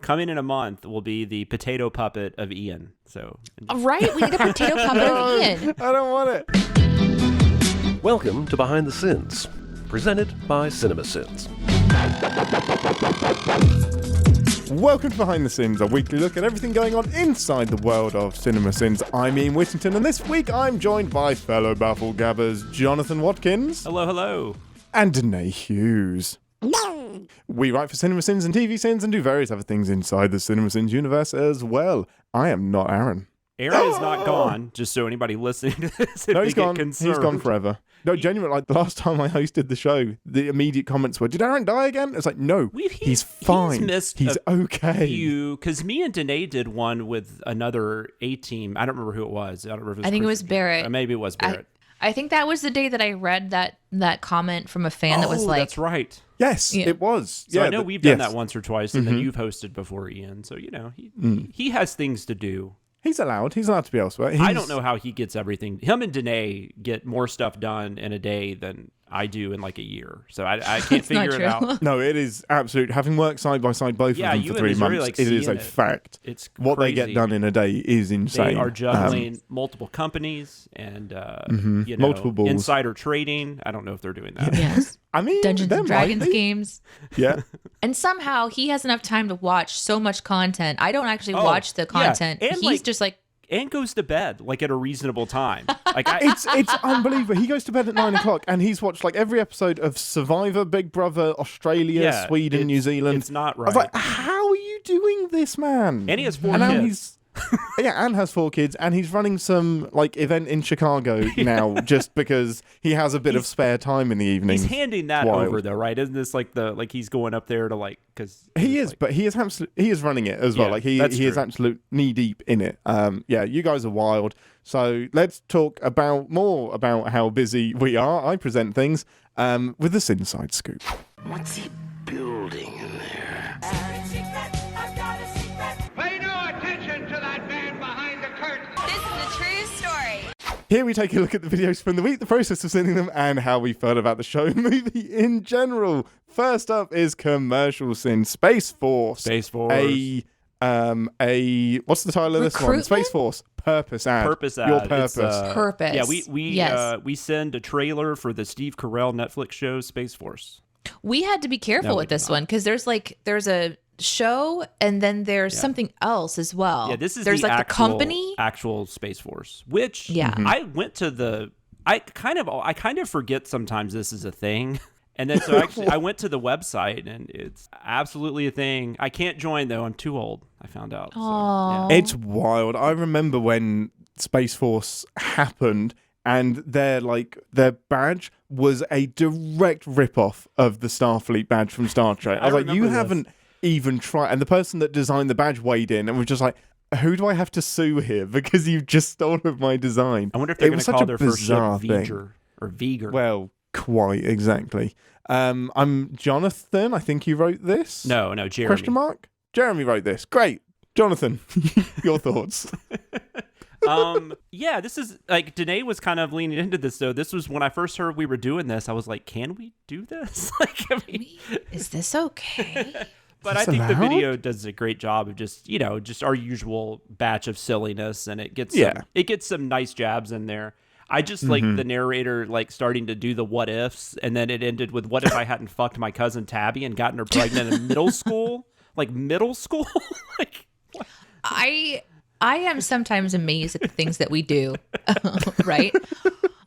coming in a month will be the potato puppet of Ian. So, Right, we need a potato puppet of Ian. I don't want it. Welcome to Behind the Sins, presented by CinemaSins. Welcome to Behind the Sins, a weekly look at everything going on inside the world of CinemaSins. I'm Ian Whittington, and this week I'm joined by fellow Bafflegabbers Jonathan Watkins. hello, hello. And Deneé Hughes. We write for CinemaSins and TV Sins and do various other things inside the CinemaSins universe as well. I am not Aaron. Aaron is not gone, just so anybody listening to this, No, he's get gone. concerned. He's gone forever. No, genuinely, like the last time I hosted the show, the immediate comments were, "Did Aaron die again?" It's like, no, he's fine. He's missed he's okay. Because me and Deneé did one with another A-team. I don't remember who it was. I don't remember. If it was I think it was Barrett. Maybe it was Barrett. I think that was the day that I read that comment from a fan that was like, that's right. Yes, Yeah. it was. So yeah, I know we've done yes. that once or twice, and then you've hosted before, Ian. So, he has things to do. He's allowed. He's allowed to be elsewhere. I don't know how he gets everything. Him and Deneé get more stuff done in a day than I do in like a year. So I can't figure it out. No, it is absolute. Having worked side by side both of them you for and 3 Missouri, months, like, it is seeing a it. fact. It's what they crazy. get done in a day is insane. They are juggling multiple companies and Multiple balls. insider trading. I don't know if they're doing that. yes, I mean, Dungeons there and might Dragons be. games. Yeah. And somehow he has enough time to watch so much content. I don't actually watch the content. And He's just like, and goes to bed like at a reasonable time. Like It's unbelievable. He goes to bed at 9 o'clock and he's watched like every episode of Survivor, Big Brother, Australia, Sweden, New Zealand. It's not right. I was like, how are you doing this, man? And he has 4 and now kids. and has 4 kids, and he's running some like event in Chicago now just because he has a bit of spare time in the evening. He's handing that over though, right? Isn't this like he's going up there to like because he is, but he is he is running it as well. Yeah, Like he that's is true. absolute knee deep in it. Yeah, you guys are wild. So let's talk more about how busy we are. I present things with the SinSide Scoop. What's he building in there? Pay no attention to that man behind the curtain. This is a true story. Here we take a look at the videos from the week, the process of sending them, and how we felt about the show and movie in general. First up is Commercial Sin, Space Force. Space Force. A what's the title of this one? Recruitment? Space Force. Purpose ad. Purpose ad. Your It's, purpose. purpose. Yeah, we send a trailer for the Steve Carell Netflix show Space Force. we had to be careful No, we with did this not. one because there's a show and then there's something else as well. Yeah, this is there's the like actual, the company. actual Space Force, which Yeah. I went to the. I kind of forget sometimes this is a thing. And then so actually I went to the website and it's absolutely a thing. I can't join though. I'm too old. I found out. So, yeah. It's wild. I remember when Space Force happened and their badge was a direct rip-off of the Starfleet badge from Star Trek. I was like, you remember this. haven't even tried. And the person that designed the badge weighed in and was just like, who do I have to sue here? Because you've just stolen my design. I wonder if they're It going was to such call a their first ship bizarre thing. V'ger or V'ger. Well, quite exactly. I'm Jonathan. I think you wrote this. no, Jeremy. Question mark? Jeremy wrote this. Great. Jonathan, your thoughts? Yeah, this is like Deneé was kind of leaning into this though. This was when I first heard we were doing this. I was like, can we do this? Like, I mean, Is this okay? but I this think the allowed? video does a great job of just our usual batch of silliness, and it gets some nice jabs in there. I just like the narrator like starting to do the what ifs, and then it ended with what if I hadn't fucked my cousin Tabby and gotten her pregnant in middle school? Like middle school? Like what? I am sometimes amazed at the things that we do, right?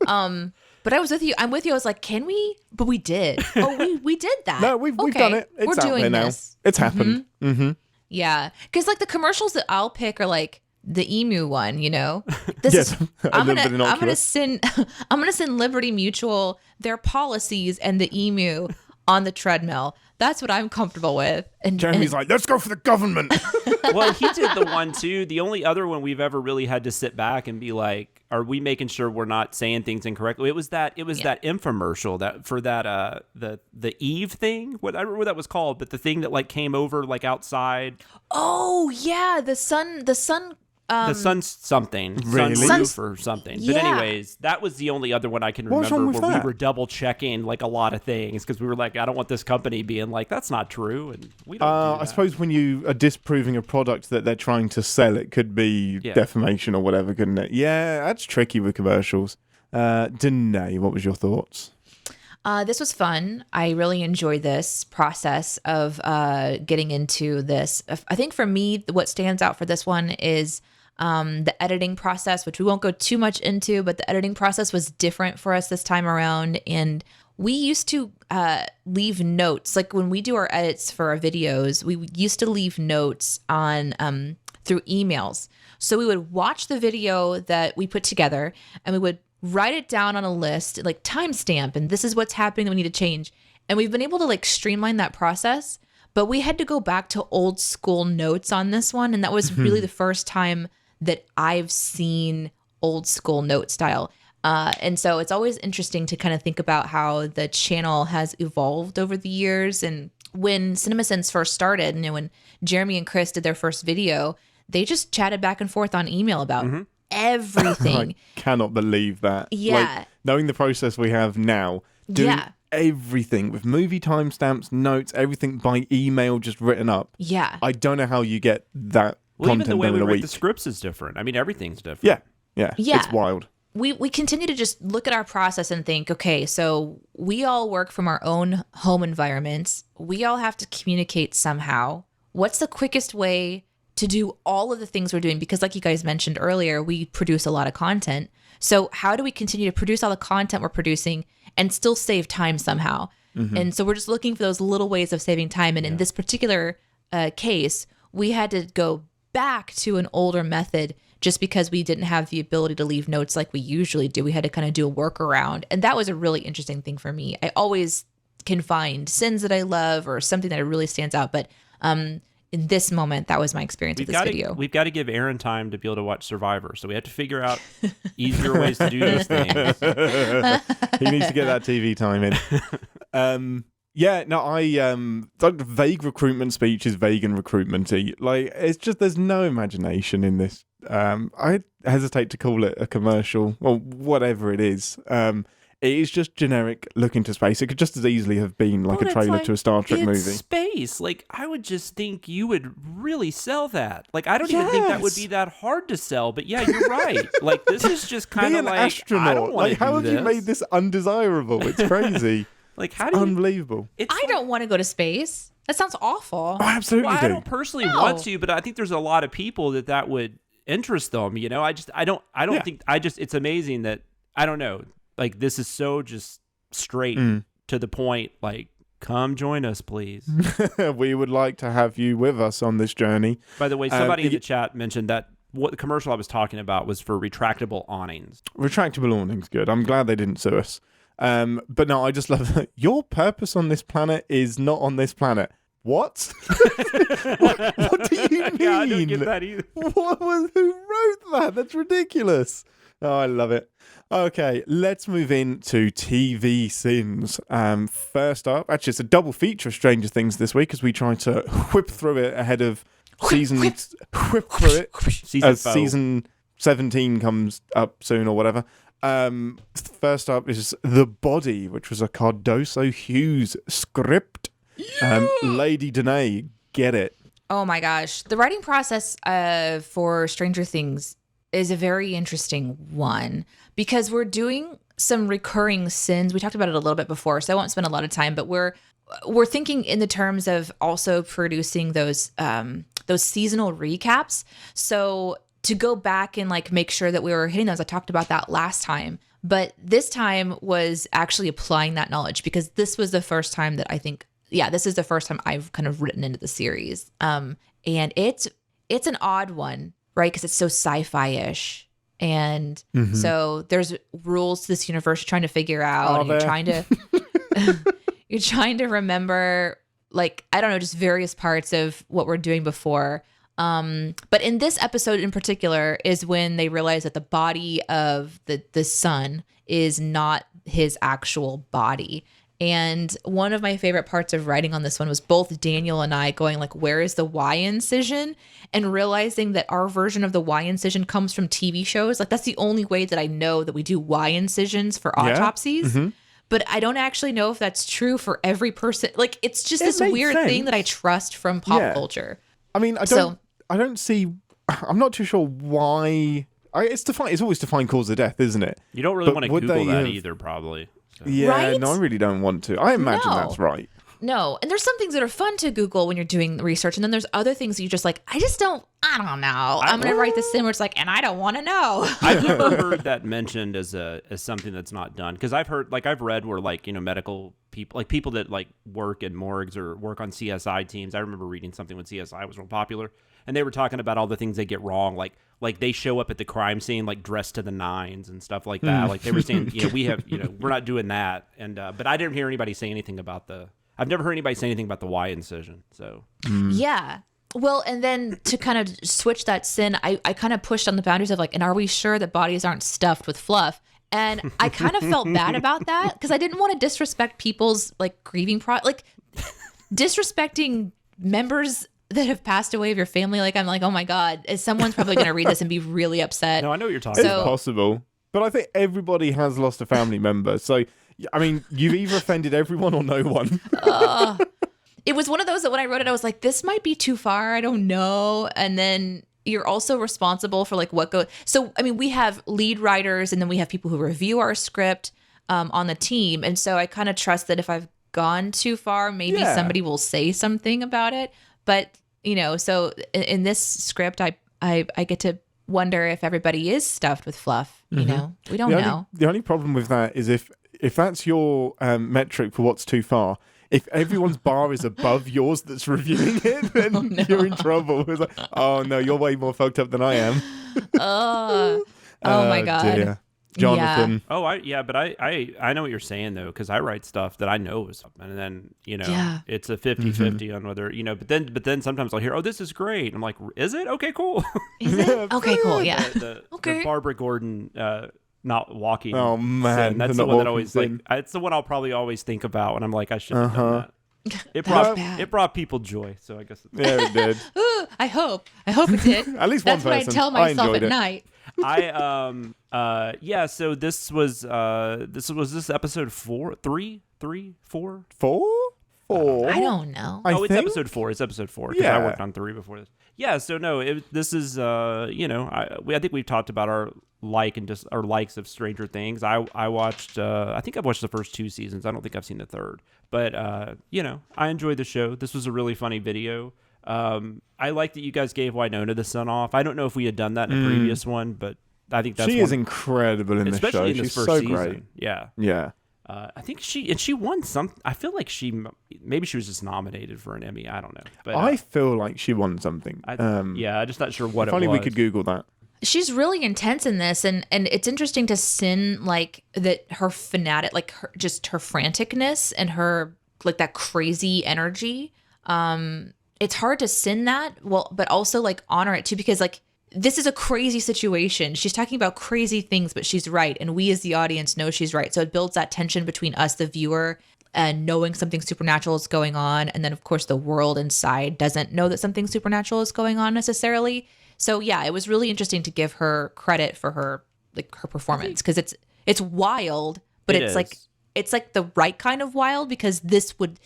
But I was with you. I'm with you. I was like, can we? But we did. Oh, we did that. No, we've Okay, done it. It's We're out doing there now. this. It's happened. Mm-hmm. Yeah, because like the commercials that I'll pick are like the emu one. This Yes, is a I'm little gonna bit innocuous. send Liberty Mutual their policies and the emu on the treadmill. That's what I'm comfortable with. And Jeremy's like, let's go for the government. Well, he did the one too. The only other one we've ever really had to sit back and be like, are we making sure we're not saying things incorrectly? It was that infomercial that for that the Eve thing. I don't remember what that was called, but the thing that like came over like outside. oh yeah, the sun The sun's something. Really? Sunroof or something. But Yeah. anyways, that was the only other one I can What's remember wrong with where that? we were double checking like a lot of things because we were like, I don't want this company being like, that's not true. And we don't do that. I suppose when you are disproving a product that they're trying to sell, it could be defamation or whatever, couldn't it? Yeah, that's tricky with commercials. Deneé, what was your thoughts? This was fun. I really enjoyed this process of getting into this. I think for me, what stands out for this one is the editing process, which we won't go too much into, but the editing process was different for us this time around. And we used to leave notes. Like when we do our edits for our videos, we used to leave notes on through emails. So we would watch the video that we put together and we would write it down on a list, like timestamp, and this is what's happening that we need to change. And we've been able to like streamline that process, but we had to go back to old school notes on this one. And that was really the first time that I've seen old school note style. And so it's always interesting to kind of think about how the channel has evolved over the years. And when CinemaSins first started, when Jeremy and Chris did their first video, they just chatted back and forth on email about everything. I cannot believe that. Yeah. Like, knowing the process we have now, doing everything with movie timestamps, notes, everything by email just written up. Yeah. I don't know how you get that Well, even content the way done we in a write week. the scripts is different. I mean, everything's different. Yeah. Yeah. It's wild. We continue to just look at our process and think, okay, so we all work from our own home environments. We all have to communicate somehow. What's the quickest way to do all of the things we're doing? Because like you guys mentioned earlier, we produce a lot of content. So how do we continue to produce all the content we're producing and still save time somehow? And so we're just looking for those little ways of saving time. And in this particular case, we had to go back to an older method just because we didn't have the ability to leave notes like we usually do. We had to kind of do a workaround. And that was a really interesting thing for me. I always can find sins that I love or something that really stands out. But in this moment, that was my experience with this video. We've got to give Aaron time to be able to watch Survivor. So we have to figure out easier ways to do these things. He needs to get that TV time in. The vague recruitment speech is vague and recruitment-y. Like, it's just, there's no imagination in this. I hesitate to call it a commercial or whatever it is. It is just generic look into space. It could just as easily have been like But a it's trailer like, to a Star Trek it's movie. space. Like, I would just think you would really sell that. Like, I don't even think that would be that hard to sell. But yeah, you're right. Like, this is just kind Be of an like, astronaut. I don't want Like, to how do have this. you made this undesirable? It's crazy. Like, how do you? Unbelievable. It's I don't want to go to space. That sounds awful. Oh, absolutely Well, I do. don't personally No. want to, but I think there's a lot of people that would interest them. You know, I don't Yeah. think it's amazing that I don't know. Like, this is so just straight to the point. Like, come join us, please. We would like to have you with us on this journey. By the way, somebody in the chat mentioned that what the commercial I was talking about was for retractable awnings. Retractable awning's good. I'm glad they didn't sue us. But no, I just love that. Your purpose on this planet is not on this planet. What? what do you mean? Yeah, I don't get that either. Who wrote that? That's ridiculous. Oh, I love it. Okay, let's move into TV sins. First up, actually, it's a double feature of Stranger Things this week as we try to whip through it ahead of season. Whip through it as season 17 comes up soon or whatever. First up is The Body, which was a Cardoso Hughes script. Lady Deneé, get it. Oh my gosh. The writing process for Stranger Things is a very interesting one because we're doing some recurring sins. We talked about it a little bit before, so I won't spend a lot of time, but we're thinking in the terms of also producing those seasonal recaps. So to go back and like make sure that we were hitting those, I talked about that last time. But this time was actually applying that knowledge because this was the first time that I think, this is the first time I've kind of written into the series. And it's an odd one, right? Because it's so sci-fi-ish. And so there's rules to this universe you're trying to figure out. And you're trying to you're trying to remember, like, I don't know, just various parts of what we're doing before. But in this episode in particular is when they realize that the body of the son is not his actual body. And one of my favorite parts of writing on this one was both Daniel and I going like, where is the Y incision? And realizing that our version of the Y incision comes from TV shows. Like that's the only way that I know that we do Y incisions for autopsies. Mm-hmm. But I don't actually know if that's true for every person. Like it's just this weird thing that I trust from pop culture. I mean, I don't see, I'm not too sure why. It's always to find cause of death, isn't it? You don't really want to Google that either, probably. So. Yeah, right? No, I really don't want to. I imagine that's right. No, and there's some things that are fun to Google when you're doing research, and then there's other things that you're just like, I don't know. I'm going to write this in where it's like, and I don't want to know. I've never heard that mentioned as something that's not done. Because I've read where medical people, like people that like work in morgues or work on CSI teams. I remember reading something when CSI was real popular, and they were talking about all the things they get wrong, like they show up at the crime scene like dressed to the nines and stuff like that. Like they were saying, we're not doing that. And but I didn't hear anybody say anything about I've never heard anybody say anything about the Y incision. So yeah. Well, and then to kind of switch that sin, I kind of pushed on the boundaries of like, and are we sure that bodies aren't stuffed with fluff? And I kind of felt bad about that because I didn't want to disrespect people's like grieving like disrespecting members that have passed away of your family. Like I'm like, oh my God, someone's probably going to read this and be really upset. No, I know what you're talking about. It's possible. But I think everybody has lost a family member. So, I mean, you've either offended everyone or no one. It was one of those that when I wrote it, I was like, this might be too far. I don't know. And then you're also responsible for like what goes. So, I mean, we have lead writers and then we have people who review our script on the team. And so I kind of trust that if I've gone too far, maybe somebody will say something about it. But, so in this script, I get to wonder if everybody is stuffed with fluff. We don't know. The only problem with that is if that's your metric for what's too far, if everyone's bar is above yours that's reviewing it, then you're in trouble. It's like, oh no, you're way more fucked up than I am. Oh my God. Dear. Jonathan. Yeah. Oh, but I know what you're saying though, because I write stuff that I know is, and then it's a 50-50 on whether but then sometimes I'll hear, oh, this is great. I'm like, is it? Okay, cool. Is it? Okay, cool. Yeah. The Barbara Gordon not walking. Oh man, sin. That's the one that always it's the one I'll probably always think about when I'm like, I should have done that. It brought people joy, so I guess it did. I hope it did. At least that's one person. That's what I tell myself at night. So this was this episode 4, 3, 4? I don't know. It's episode 4. It's episode 4 because I worked on 3 before this. Yeah, so no, this is I think we've talked about our likes of Stranger Things. I watched I think I've watched the first 2 seasons. I don't think I've seen the third. But I enjoyed the show. This was a really funny video. I like that you guys gave Winona the son off. I don't know if we had done that in a previous one, but I think that's she is incredible in this show. Especially in this first season. Great. Yeah. I think she won some. I feel like maybe she was just nominated for an Emmy. I don't know. But I feel like she won something. I'm just not sure what it was. If only we could Google that. She's really intense in this, and it's interesting to sin like that. Her fanatic, like her franticness and her like that crazy energy. It's hard to sin that, but also like honor it too, because like this is a crazy situation. She's talking about crazy things, but she's right, and we as the audience know she's right. So it builds that tension between us, the viewer, and knowing something supernatural is going on, and then of course the world inside doesn't know that something supernatural is going on necessarily. So yeah, it was really interesting to give her credit for her performance, because it's wild, but it's like the right kind of wild, because this would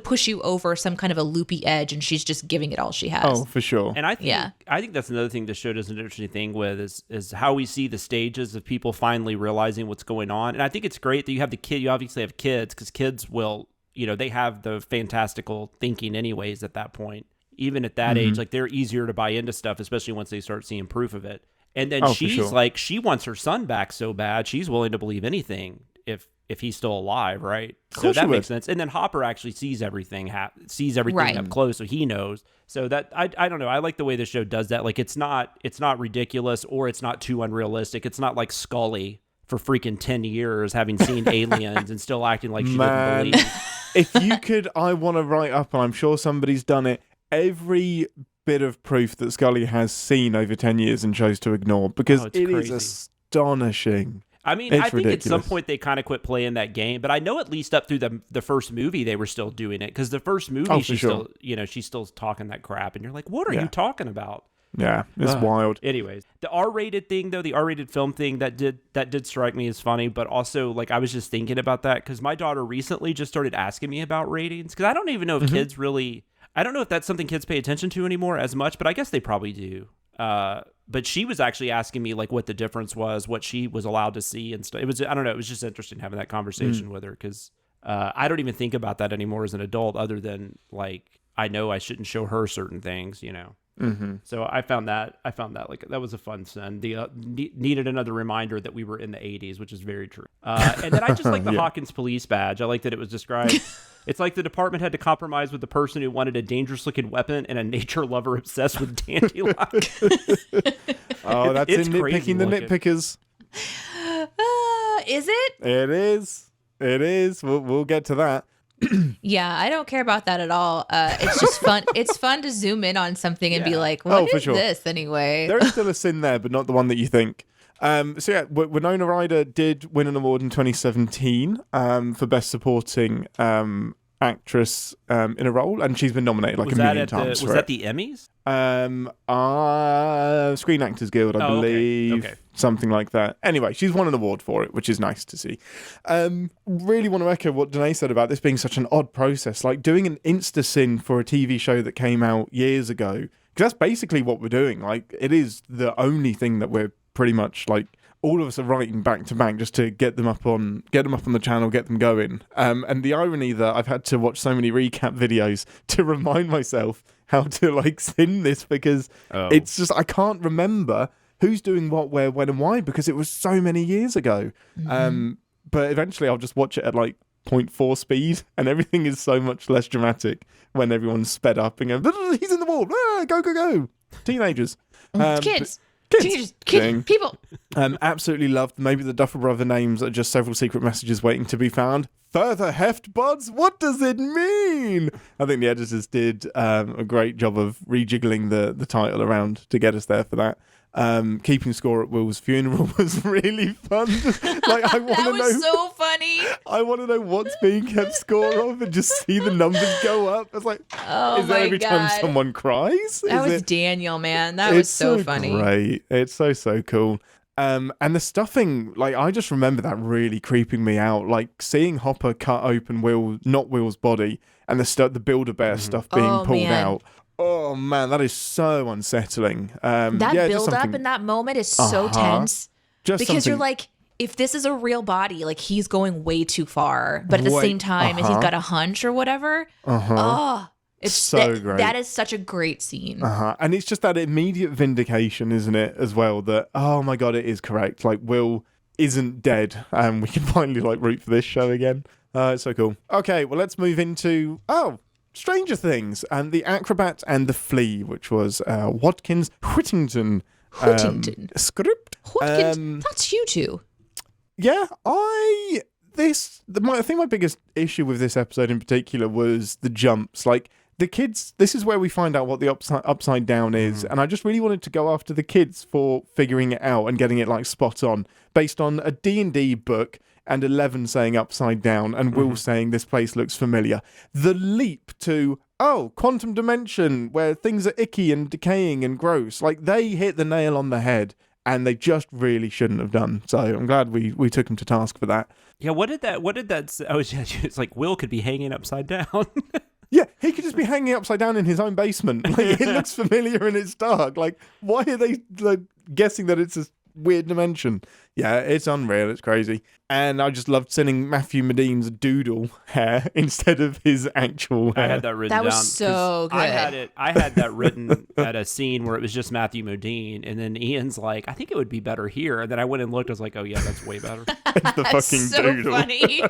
push you over some kind of a loopy edge, and she's just giving it all she has. Oh, for sure. And I think that's another thing the show does an interesting thing with is how we see the stages of people finally realizing what's going on. And I think it's great that you have you obviously have kids, because kids will, they have the fantastical thinking anyways at that point. Even at that age, like they're easier to buy into stuff, especially once they start seeing proof of it. And then she's like, she wants her son back so bad, she's willing to believe anything if he's still alive, right? So that makes sense. And then Hopper actually sees everything right up close, so he knows. So that I don't know. I like the way the show does that. Like it's not ridiculous, or it's not too unrealistic. It's not like Scully for freaking 10 years having seen aliens and still acting like she didn't believe. If you could, I want to write up, and I'm sure somebody's done it, every bit of proof that Scully has seen over 10 years and chose to ignore, because it is astonishing. I mean, It's I think ridiculous. at some point they kind of quit playing that game, but I know at least up through the first movie they were still doing it, because the first movie she's still talking that crap, and you're like, what are you talking about? Yeah, it's wild. Anyways, the R-rated thing though, the R-rated film thing that did strike me as funny, but also like I was just thinking about that because my daughter recently just started asking me about ratings, because I don't even know if kids really, I don't know if that's something kids pay attention to anymore as much, but I guess they probably do. But she was actually asking me like what the difference was, what she was allowed to see and stuff. It was, I don't know, it was just interesting having that conversation with her, because I don't even think about that anymore as an adult, other than like I know I shouldn't show her certain things, you know. So I found that like that was a fun sin. The needed another reminder that we were in the 80s, which is very true. And then I just like the Hawkins police badge. I like that it was described. It's like the department had to compromise with the person who wanted a dangerous-looking weapon and a nature lover obsessed with dandelions. Oh, that's in Nitpicking the Nitpickers. Is it? It is. It is. We'll get to that. Yeah, I don't care about that at all. It's just fun. It's fun to zoom in on something and be like, what is this anyway? There is still a sin there, but not the one that you think. So yeah, Winona Ryder did win an award in 2017 for Best Supporting Actress in a Role, and she's been nominated like a million times. Was that the Emmys? Screen Actors Guild, I believe. Okay. Something like that. Anyway, she's won an award for it, which is nice to see. Really want to echo what Deneé said about this being such an odd process. Like doing an Insta-sin for a TV show that came out years ago, because that's basically what we're doing. Like, it is the only thing that we're pretty much like, all of us are writing back to back just to get them up on the channel, get them going. And the irony that I've had to watch so many recap videos to remind myself how to like sin this, because it's just, I can't remember who's doing what, where, when, and why, because it was so many years ago. But eventually I'll just watch it at like 0.4 speed, and everything is so much less dramatic when everyone's sped up and going, he's in the wall, go, go, go. Teenagers. Kids, people. Absolutely loved maybe the Duffer Brother names are just several secret messages waiting to be found. Further heft buds, what does it mean? I think the editors did a great job of rejiggling the title around to get us there for that. Keeping score at Will's funeral was really fun. Like, I want to know. That was so funny. I want to know what's being kept score of and just see the numbers go up. It's like, is that every time someone cries? That was Daniel, man. That was so funny. Great. It's so cool. And the stuffing, like, I just remember that really creeping me out. Like, seeing Hopper cut open Will's body, and the Build-A-Bear stuff being pulled out. Oh man, that is so unsettling. That build up in that moment is so tense. Because you're like, if this is a real body, like he's going way too far. But at the same time, if he's got a hunch or whatever, it's so great. That is such a great scene. And it's just that immediate vindication, isn't it, as well, that, oh my God, it is correct. Like, Will isn't dead. We can finally like root for this show again. It's so cool. Okay, well, let's move into, Stranger Things, and the Acrobat and the Flea, which was Watkins Whittington script. Whittington, that's you two. Yeah, I think my biggest issue with this episode in particular was the jumps. Like, the kids, this is where we find out what the upside down is, and I just really wanted to go after the kids for figuring it out and getting it like spot on, based on a D&D book. And 11 saying upside down, and Will saying this place looks familiar. The leap to, quantum dimension, where things are icky and decaying and gross. Like, they hit the nail on the head, and they just really shouldn't have done. So I'm glad we took him to task for that. Yeah, what did that say? It's like Will could be hanging upside down. Yeah, he could just be hanging upside down in his own basement. Like, it looks familiar and it's dark. Like, why are they like guessing that it's a weird dimension? Yeah, it's unreal. It's crazy. And I just loved seeing Matthew Modine's doodle hair instead of his actual hair. I had that written down. That was so good. I had that written at a scene where it was just Matthew Modine, and then Ian's like, I think it would be better here. And then I went and looked. I was like, oh yeah, that's way better. It's the fucking so doodle. Funny.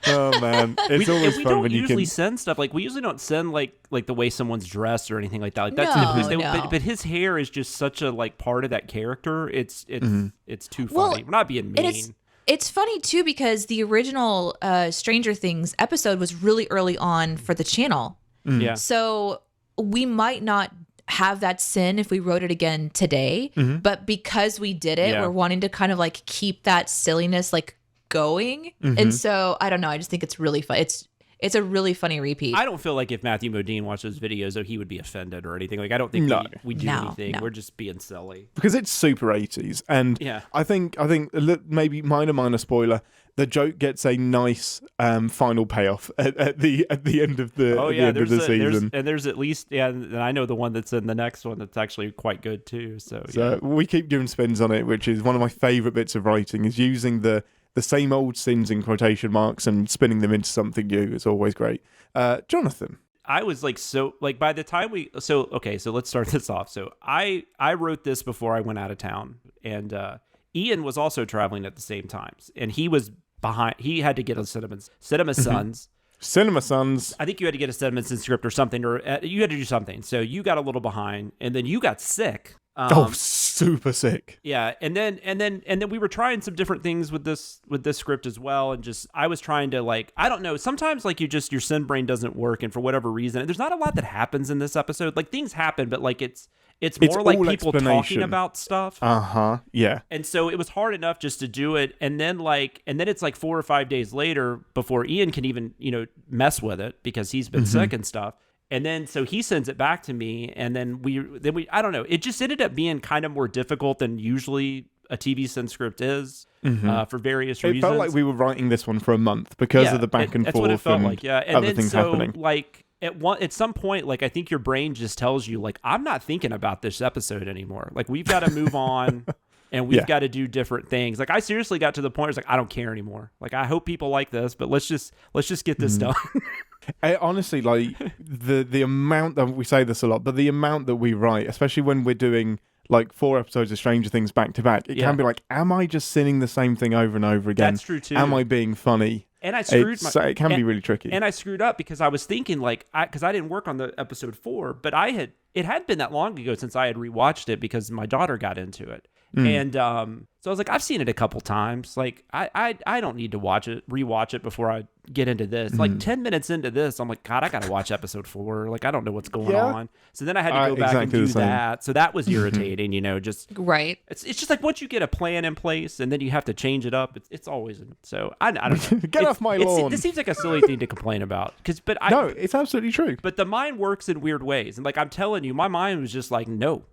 Oh man, it's always fun when you can. We don't usually send stuff like we usually don't send like the way someone's dressed or anything like that. Like, that's no. But his hair is just such a like part of that character. It's too funny. We're not being mean. It's funny too because the original Stranger Things episode was really early on for the channel. Yeah. So we might not have that sin if we wrote it again today. But because we did it, we're wanting to kind of like keep that silliness like going. And so I don't know. I just think it's really fun. It's a really funny repeat. I don't feel like if Matthew Modine watched those videos, he would be offended or anything. Like, I don't think we do anything. No. We're just being silly. Because it's super 80s. And I think maybe minor spoiler, the joke gets a nice final payoff at the end of the season. There's at least, and I know the one that's in the next one that's actually quite good too. So we keep doing spins on it, which is one of my favorite bits of writing, is using the same old sins in quotation marks and spinning them into something new. It's always great. Jonathan. I was like, by the time so let's start this off. So I wrote this before I went out of town, and Ian was also traveling at the same times, and he was behind. He had to get a CinemaSins. CinemaSins. I think you had to get a CinemaSins script or something, or you had to do something. So you got a little behind, and then you got sick. Super sick. Yeah, and then we were trying some different things with this script as well, and just I was trying to, like, I don't know, sometimes like your sin brain doesn't work, and for whatever reason, there's not a lot that happens in this episode. Like, things happen, but like it's more like people talking about stuff. Yeah. And so it was hard enough just to do it, and then it's like 4 or 5 days later before Ian can even mess with it because he's been sick and stuff. And then, so he sends it back to me, and then we, I don't know, it just ended up being kind of more difficult than usually a TV Sin script is, for various reasons. It felt like we were writing this one for a month because of the back and forth. That's what it felt like, yeah. And other then, things happening. Like, at some point, like, I think your brain just tells you, like, I'm not thinking about this episode anymore. Like, we've got to move on. And we've got to do different things. Like, I seriously got to the point where it's like, I don't care anymore. Like, I hope people like this, but let's just get this done. Honestly, like, the amount that we say this a lot, but the amount that we write, especially when we're doing like 4 episodes of Stranger Things back to back, it can be like, am I just sinning the same thing over and over again? That's true too. Am I being funny? And I screwed it can be really tricky. And I screwed up because I was thinking, like, because I didn't work on the episode 4, but it had been that long ago since I had rewatched it because my daughter got into it. And so I was like, I've seen it a couple times. Like, I don't need to rewatch it before I get into this. Like, 10 minutes into this, I'm like, God, I gotta watch episode 4. Like, I don't know what's going on. So then I had to go back and do that. So that was irritating, just right. It's just like, once you get a plan in place and then you have to change it up, it's always so I don't know. Get off my lawn. This seems like a silly thing to complain about no, it's absolutely true. But the mind works in weird ways, and like, I'm telling you, my mind was just like, no,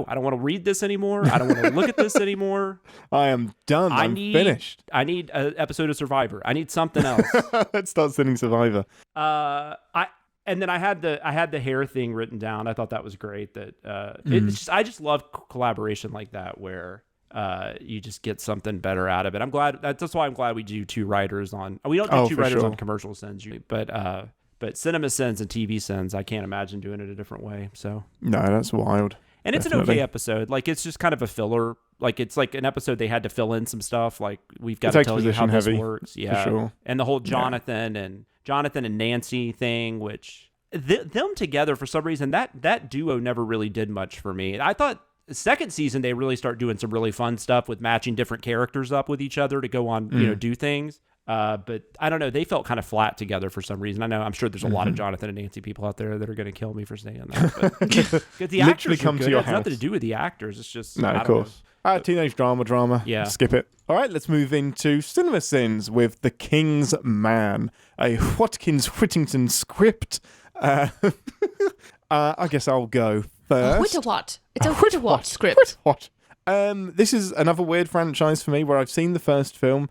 I don't want to read this anymore. I don't want to look at this anymore. I am done. I'm finished. I need an episode of Survivor. I need something else. Let's start sending Survivor. And then I had the hair thing written down. I thought that was great. I just love collaboration like that where you just get something better out of it. I'm glad. That's why I'm glad we do 2 writers on. We don't do 2 writers on commercial sins, but CinemaSins and TV Sins, I can't imagine doing it a different way. So no, that's wild. And Definitely. It's an okay episode. Like, it's just kind of a filler. Like, it's like an episode they had to fill in some stuff. Like, we've got to tell you how this works. Yeah. For sure. And the whole Jonathan and Nancy thing, which them together, for some reason, that duo never really did much for me. I thought the second season they really start doing some really fun stuff with matching different characters up with each other to go on, do things. But I don't know. They felt kind of flat together for some reason. I'm sure there's a lot of Jonathan and Nancy people out there that are going to kill me for saying that. Because the actors come to your house. It has nothing to do with the actors. It's just no, of course. Teenage drama. Yeah. Skip it. All right, let's move into CinemaSins with The King's Man, a Watkins Whittington script. I guess I'll go first. It's a Whitawat script. This is another weird franchise for me where I've seen the first film,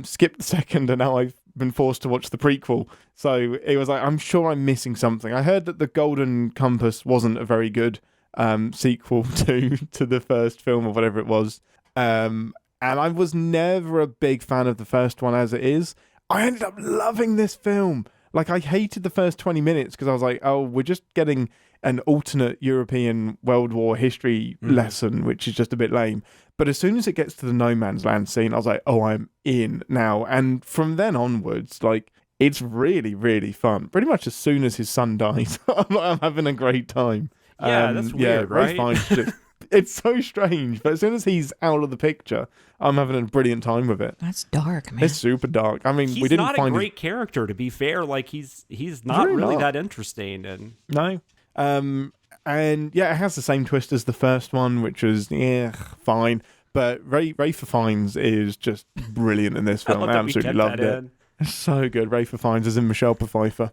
skipped the second, and now I've been forced to watch the prequel. So it was like, I'm sure I'm missing something. I heard that The Golden Compass wasn't a very good sequel to the first film or whatever it was. And I was never a big fan of the first one as it is. I ended up loving this film. Like, I hated the first 20 minutes because I was like, oh, we're just getting an alternate European World War history lesson, which is just a bit lame. But as soon as it gets to the no man's land scene, I was like, oh, I'm in now. And from then onwards, like, it's really, really fun. Pretty much as soon as his son dies, I'm having a great time. Yeah, that's weird, right? It's so strange. But as soon as he's out of the picture, I'm having a brilliant time with it. That's dark, man. It's super dark. I mean, we didn't not find a great character, to be fair. Like, he's not really that interesting. And no. And yeah, it has the same twist as the first one, which was fine. But Ralph Fiennes is just brilliant in this film. I absolutely loved it. It's so good. Ralph Fiennes is in Michelle Pfeiffer.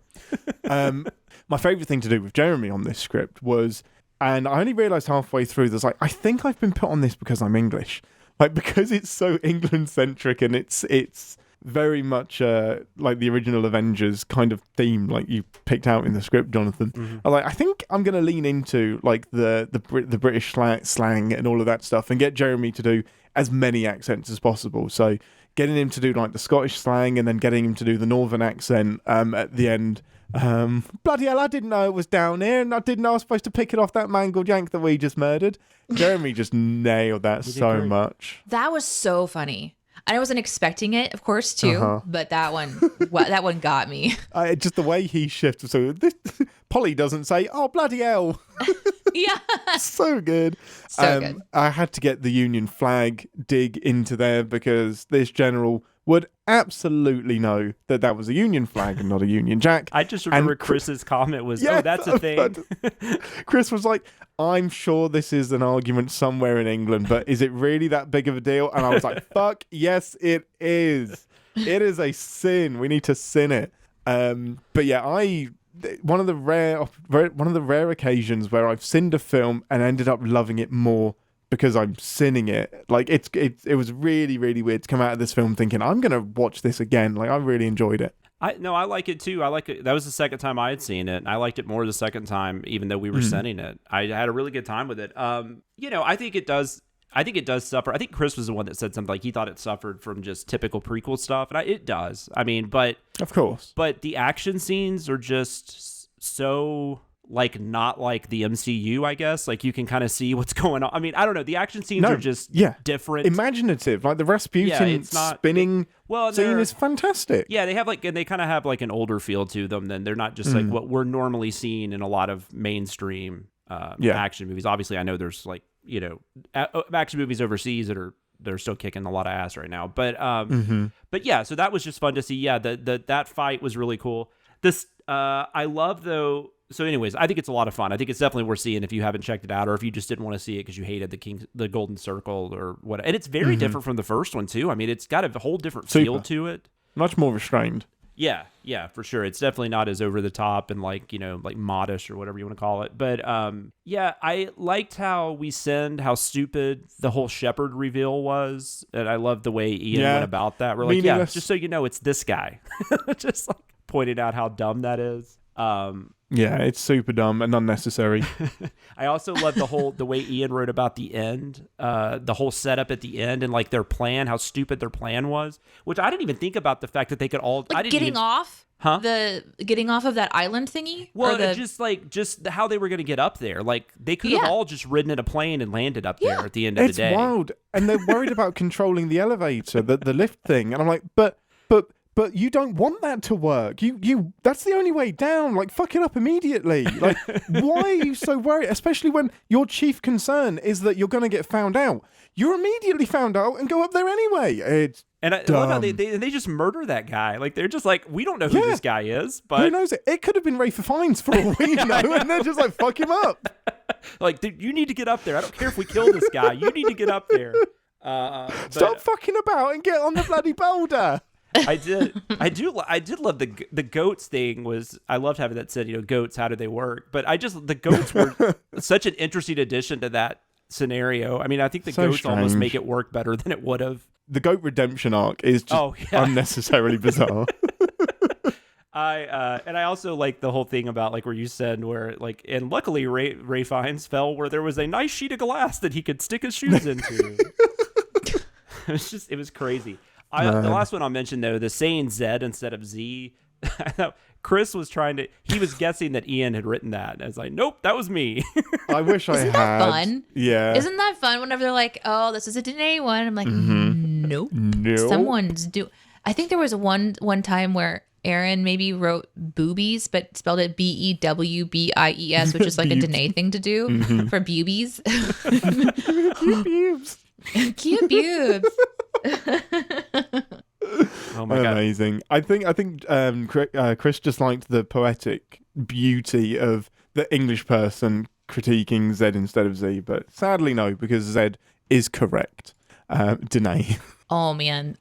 My favourite thing to do with Jeremy on this script was, and I only realised halfway through, there's like, I think I've been put on this because I'm English. Like, because it's so England-centric and it's very much like the original Avengers kind of theme, like you picked out in the script, Jonathan. I think I'm going to lean into like the British slang and all of that stuff, and get Jeremy to do as many accents as possible. So getting him to do like the Scottish slang, and then getting him to do the Northern accent at the end. Bloody hell, I didn't know it was down here, and I didn't know I was supposed to pick it off that mangled yank that we just murdered. Jeremy just nailed that so much. That was so funny. I wasn't expecting it, of course, too, but that one got me. Just the way he shifted. So Polly doesn't say, "Oh, bloody hell." Yeah. So good. So good. I had to get the Union flag dig into there because this general would absolutely know that that was a Union flag and not a Union Jack. I just remember Chris's comment was, "Oh, that's a thing." Chris was like, "I'm sure this is an argument somewhere in England, but is it really that big of a deal?" And I was like, "Fuck, yes, it is. It is a sin. We need to sin it." But yeah, one of the rare occasions where I've sinned a film and ended up loving it more because I'm sinning it. Like it was really, really weird to come out of this film thinking I'm gonna watch this again. Like I really enjoyed it. I like it too. I like it. That was the second time I had seen it, and I liked it more the second time, even though we were sinning it. I had a really good time with it. I think it does. I think it does suffer. I think Chris was the one that said something like he thought it suffered from just typical prequel stuff, and it does. I mean, but of course, but the action scenes are just so like not like the MCU, I guess. Like you can kind of see what's going on. I mean, I don't know. The action scenes are just different, imaginative. Like the Rasputin spinning scene is fantastic. Yeah, they have and they kind of have like an older feel to them. Then they're not just like what we're normally seeing in a lot of mainstream action movies. Obviously, I know there's like action movies overseas they're still kicking a lot of ass right now. But but yeah, so that was just fun to see. Yeah, that fight was really cool. This I love though. So anyways, I think it's a lot of fun. I think it's definitely worth seeing if you haven't checked it out, or if you just didn't want to see it because you hated the Golden Circle or what. And it's very different from the first one too. I mean, it's got a whole different feel to it. Much more restrained. Yeah, for sure. It's definitely not as over the top and like modish or whatever you want to call it. But yeah, I liked how how stupid the whole Shepherd reveal was, and I loved the way Ian went about that. We're like, just so you know, it's this guy. Just like pointed out how dumb that is. Yeah, it's super dumb and unnecessary. I also love the way Ian wrote about the end, the whole setup at the end, and like their plan, how stupid their plan was. Which I didn't even think about the fact that they could all getting off of that island thingy. Well, just how they were going to get up there. Like they could have all just ridden in a plane and landed up there at the end of the day. It's wild, and they're worried about controlling the elevator, the lift thing, and I'm like, but you don't want that to work. You that's the only way down. Like, fuck it up immediately. Like, why are you so worried? Especially when your chief concern is that you're going to get found out. You're immediately found out and go up there anyway. It's I love how they just murder that guy. Like, they're just like, we don't know who this guy is. But who knows it? It could have been Ralph Fiennes for all we know, and they're just like, fuck him up. Like, dude, you need to get up there. I don't care if we kill this guy. You need to get up there. Stop fucking about and get on the bloody boulder. I did love the goats thing. I loved having that said, goats, how do they work? But the goats were such an interesting addition to that scenario. I mean, I think the goats almost make it work better than it would have. The goat redemption arc is just unnecessarily bizarre. I also like the whole thing about like where you said where like, and luckily Ray Fiennes fell where there was a nice sheet of glass that he could stick his shoes into. It was crazy. The last one I'll mention, though, the saying Z instead of Z. I thought Chris was he was guessing that Ian had written that. And I was like, nope, that was me. I wish I had. Isn't that fun? Yeah. Isn't that fun whenever they're like, oh, this is a Deneé one? I'm like, nope. Someone's I think there was one time where Aaron maybe wrote boobies, but spelled it BEWBIES, which is like a Deneé thing to do for boobies. Cute pubes. Cute pubes. Oh my God. Amazing. I think Chris just liked the poetic beauty of the English person critiquing Z instead of Z, but sadly no, because Z is correct. Deneé. Oh man.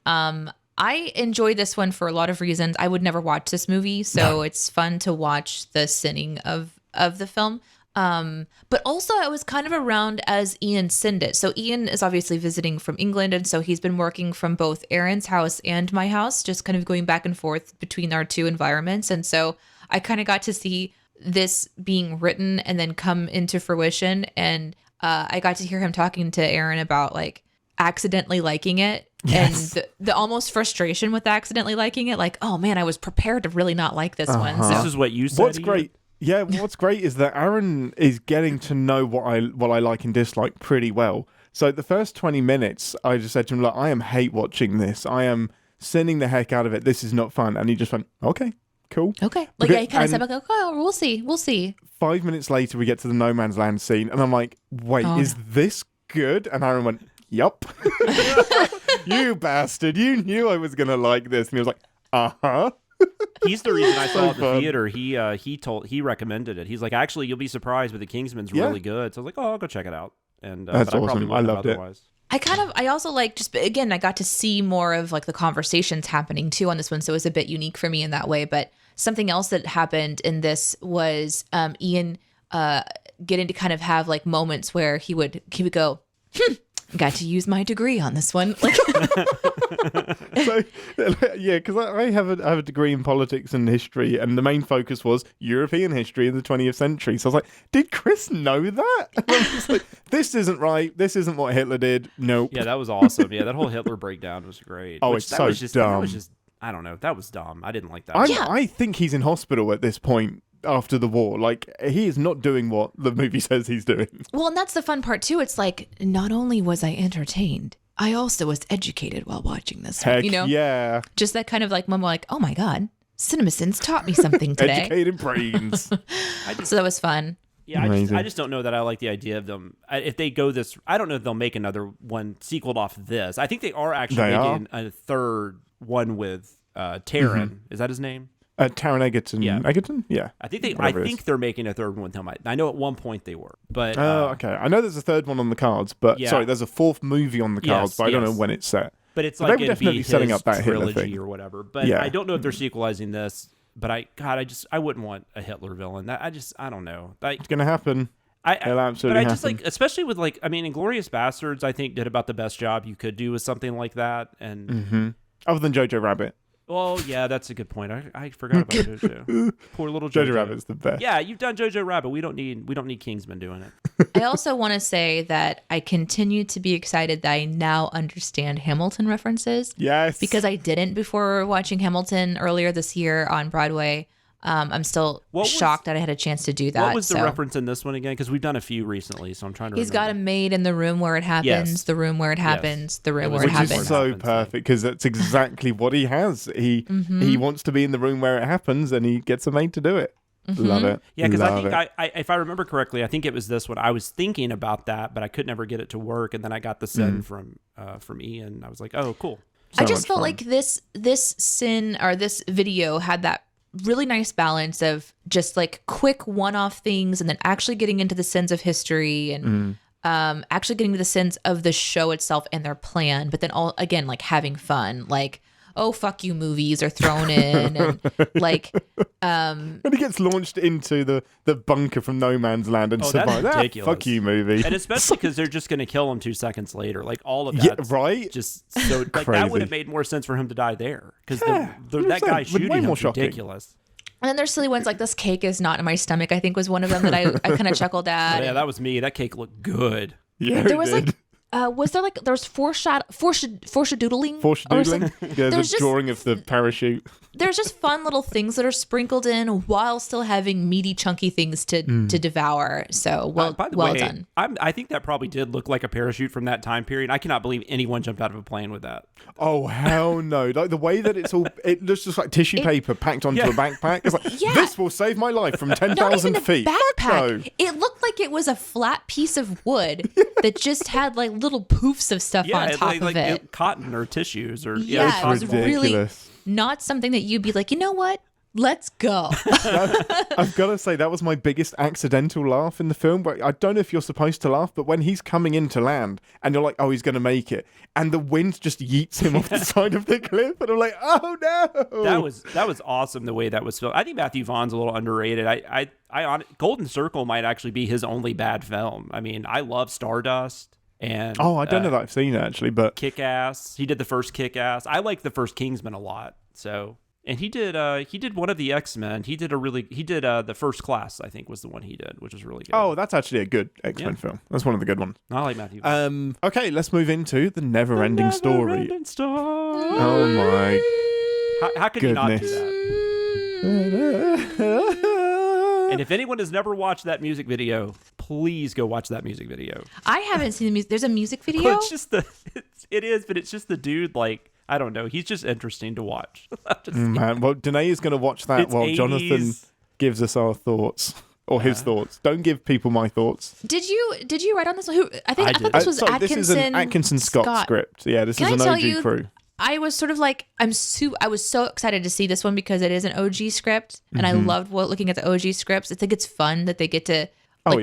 I enjoy this one for a lot of reasons. I would never watch this movie, so it's fun to watch the sinning of the film. But also I was kind of around as Ian sinned it. So Ian is obviously visiting from England, and so he's been working from both Aaron's house and my house, just kind of going back and forth between our two environments. And so I kind of got to see this being written and then come into fruition. And I got to hear him talking to Aaron about like accidentally liking it. Yes. And the almost frustration with accidentally liking it. Like, oh man, I was prepared to really not like this one. So this is what you said. What's great? Yeah, what's great is that Aaron is getting to know what I like and dislike pretty well. So the first 20 minutes, I just said to him, look, I am hate watching this. I am sinning the heck out of it. This is not fun. And he just went, okay, cool. Okay. Like, I kind of said, like, oh, we'll see. 5 minutes later, we get to the no man's land scene. And I'm like, wait, is this good? And Aaron went, yup. You bastard. You knew I was going to like this. And he was like, uh-huh. He's the reason I saw it in the theater. He recommended it. He's like, actually, you'll be surprised, but The Kingsman's really good. So I was like, oh, I'll go check it out. And that's but awesome. I loved it. I also like just, again, I got to see more of like the conversations happening too on this one. So it was a bit unique for me in that way. But something else that happened in this was Ian getting to kind of have like moments where he would go, got to use my degree on this one. Like, so, yeah, because I have a degree in politics and history, and the main focus was European history in the 20th century. So I was like, did Chris know that? And I was like, this isn't right. This isn't what Hitler did. Nope. Yeah, that was awesome. Yeah, that whole Hitler breakdown was great. Oh, it's so dumb. That was just, I don't know. That was dumb. I didn't like that. I think he's in hospital at this point. After the war, like, he is not doing what the movie says he's doing. Well, and that's the fun part too. It's like, not only was I entertained, I also was educated while watching this. Heck, you know, yeah, just that kind of like moment, like, oh my god, CinemaSins taught me something today. Educated brains. So that was fun. Yeah, I just don't know that I like the idea of them. If they go this, I don't know if they'll make another one sequeled off this. I think they are actually making a third one with Taron. Mm-hmm. Is that his name? Taron Egerton. Yeah. Egerton? Yeah. I think they're making a third one with him. I know at one point they were, but okay. I know there's a third one on the cards, but sorry, there's a fourth movie on the cards, but I don't know when it's set. But it's but like they were definitely setting up that trilogy Hitler thing or whatever. But I don't know if they're sequelizing this. But I wouldn't want a Hitler villain. I don't know. It's gonna happen. It'll absolutely but I happen. just like, especially with like, I mean, Inglourious Bastards, I think did about the best job you could do with something like that. And other than Jojo Rabbit. Well, yeah, that's a good point. I forgot about JoJo. Poor little JoJo. Jojo Rabbit's the best. Yeah, you've done Jojo Rabbit. We don't need Kingsman doing it. I also want to say that I continue to be excited that I now understand Hamilton references. Yes. Because I didn't before watching Hamilton earlier this year on Broadway. I'm still shocked that I had a chance to do that. What was the reference in this one again? Because we've done a few recently, so I'm trying to remember. He's got a maid in the room where it happens, the room where it happens, the room where it happens. Which is so perfect, because that's exactly what he has. He wants to be in the room where it happens, and he gets a maid to do it. Mm-hmm. Love it. Yeah, because I think if I remember correctly, I think it was this one. I was thinking about that, but I could never get it to work, and then I got the send from Ian. I was like, oh, cool. I just felt like this video had that really nice balance of just like quick one-off things and then actually getting into the sins of history and actually getting to the sins of the show itself and their plan, but then all again like having fun, like, oh fuck you movies are thrown in and like when he gets launched into the bunker from no man's land and survives, that's ridiculous. Fuck you movie. And especially because they're just going to kill him 2 seconds later, like all of that. Yeah, right. Just so like that would have made more sense for him to die there, because that guy shooting him was ridiculous. And then there's silly ones like this cake is not in my stomach, I think was one of them that I kind of chuckled at. Yeah, that was me. That cake looked good. Yeah, there was like there was foreshadowing? Yeah, there's a drawing of the parachute. There's just fun little things that are sprinkled in while still having meaty, chunky things to devour. So well done. I think that probably did look like a parachute from that time period. I cannot believe anyone jumped out of a plane with that. Oh hell no! Like the way that it looks just like tissue paper packed onto a backpack. It's like this will save my life from 10,000 feet. Backpack. No. It looked like it was a flat piece of wood that just had like little poofs of stuff on top of it. Cotton or tissues or it was really not something that you'd be like, you know what? Let's go. I've got to say, that was my biggest accidental laugh in the film. But I don't know if you're supposed to laugh, but when he's coming into land and you're like, oh, he's going to make it, and the wind just yeets him off the side of the cliff, and I'm like, oh no. That was awesome the way that was filmed. I think Matthew Vaughn's a little underrated. Golden Circle might actually be his only bad film. I mean, I love Stardust. And I don't know that I've seen it actually, but Kick-Ass. He did the first Kick-Ass. I like the first Kingsman a lot. So, and he did one of the X-Men. He did the First Class, I think was the one he did, which was really good. Oh, that's actually a good X-Men film. That's one of the good ones. I like Matthew Vaughn. Okay, let's move into the Neverending Story. Neverending Story. Oh my How could you not do goodness. that? And if anyone has never watched that music video, please go watch that music video. I haven't seen the music. There's a music video? Well, it's just it is, but it's just the dude, like, I don't know. He's just interesting to watch. Man, well, Deneé is going to watch that It's while 80s. Jonathan gives us our thoughts. Or his thoughts. Don't give people my thoughts. Did you write on this one? I thought this was Sorry, Atkinson. this is an Atkinson Scott script. Yeah, this Can is I an tell OG you, crew. I was sort of like, I was so excited to see this one because it is an OG script, and I loved looking at the OG scripts. I think it's fun that they get to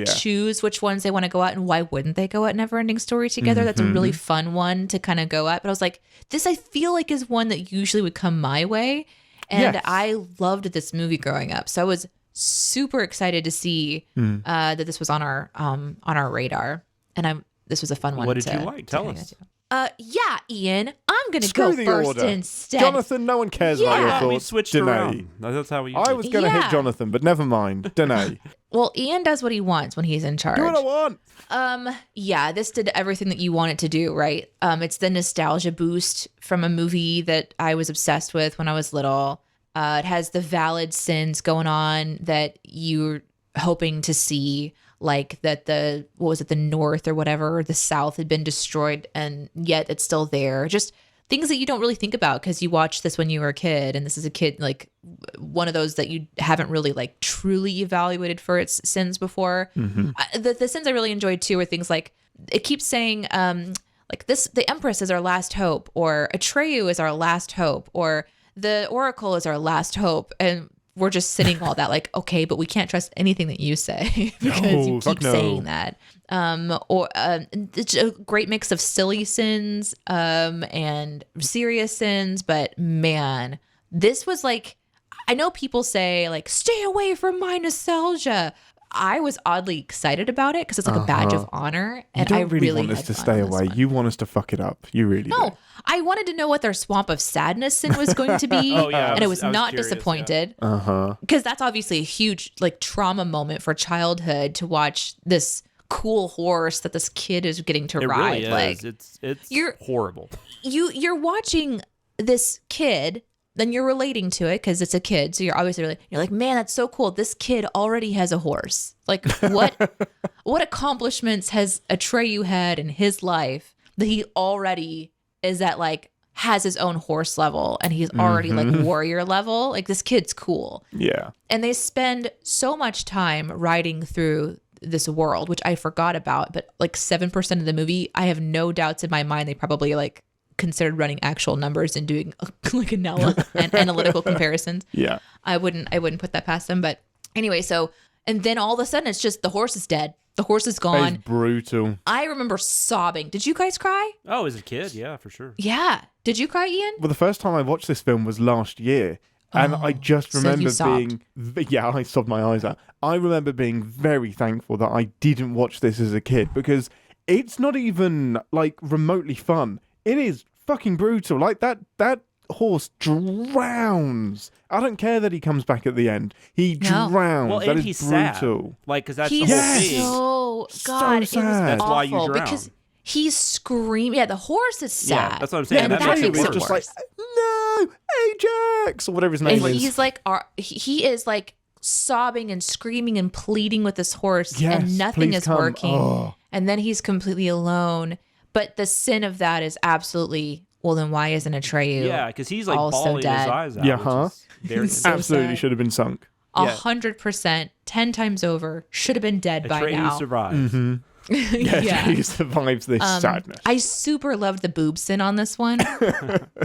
choose which ones they want to go at, and why wouldn't they go at Neverending Story together? That's a really fun one to kind of go at. But I was like, this I feel like is one that usually would come my way, and Yes. I loved this movie growing up, so I was super excited to see that this was on our radar, and this was a fun one. What did to, you like? to Tell hang us. into. Yeah, Ian, I'm gonna Screw go the first order. instead. Jonathan, no one cares about your Yeah. thoughts. We switched Deneé. around. That's how we I was going to Yeah. hit Jonathan, but never mind. Deneé. Well, Ian does what he wants when he's in charge. Do what I want. Yeah, this did everything that you want it to do, right? It's the nostalgia boost from a movie that I was obsessed with when I was little. It has the valid sins going on that you're hoping to see, like that the North or whatever, or the South had been destroyed, and yet it's still there. Just things that you don't really think about because you watched this when you were a kid, and this is a kid, like one of those that you haven't really like truly evaluated for its sins before. The sins I really enjoyed too are things like it keeps saying like this, the Empress is our last hope, or Atreyu is our last hope, or the Oracle is our last hope, and we're just sitting all that like, okay, but we can't trust anything that you say because you keep saying that. It's a great mix of silly sins and serious sins, but man, this was like, I know people say like, stay away from my nostalgia. I was oddly excited about it because it's like a badge of honor, and You I don't really really want us had to fun stay on this away. one. You want us to fuck it up. You really do. No, I wanted to know what their swamp of sadness sin was going to be, Oh, yeah, and I was not curious, disappointed. Uh-huh. Because that's obviously a huge like trauma moment for childhood to watch this cool horse that this kid is getting to It ride. really is. Like It's You're- horrible. you're watching this kid, then you're relating to it because it's a kid. So you're obviously you're like, man, that's so cool. This kid already has a horse. Like what accomplishments has Atreyu had in his life that he already is at like has his own horse level, and he's already like warrior level. Like this kid's cool. Yeah. And they spend so much time riding through this world, which I forgot about, but like 7% of the movie, I have no doubts in my mind they probably like considered running actual numbers and doing like analytical comparisons. Yeah. I wouldn't put that past them. But anyway, so, and then all of a sudden it's just the horse is dead. The horse is It's gone. brutal. I remember sobbing. Did you guys cry? Oh, as a kid, yeah, for sure. Yeah. Did you cry, Ian? Well, the first time I watched this film was last year. And I just so remember you sobbed. yeah, I sobbed my eyes out. I remember being very thankful that I didn't watch this as a kid, because it's not even like remotely fun. It is fucking brutal. Like that horse drowns. I don't care that he comes back at the end. He No. drowns. Well, that and is he's brutal. sad. Like, because that's He's the whole Yes. thing. God, it was sad. That's awful why you drown. because he's screaming. Yeah, the horse is sad. Yeah, that's what I'm saying. And That that makes it makes Atreyu it is just worse. like, no, Ajax, or whatever his name And is. he's like, he is like sobbing and screaming and pleading with this horse, Yes, and nothing please is come. working. Oh. And then he's completely alone. But the sin of that is absolutely, well, then why isn't Atreyu? Yeah, because he's like also bawling his dead. eyes out. Yeah, which huh? is very He's so Absolutely sad. should have been sunk. 100%, 10 times over, should have been dead by Atreyu now. survives. Yeah, he survives this sadness. I super loved the boob sin on this one.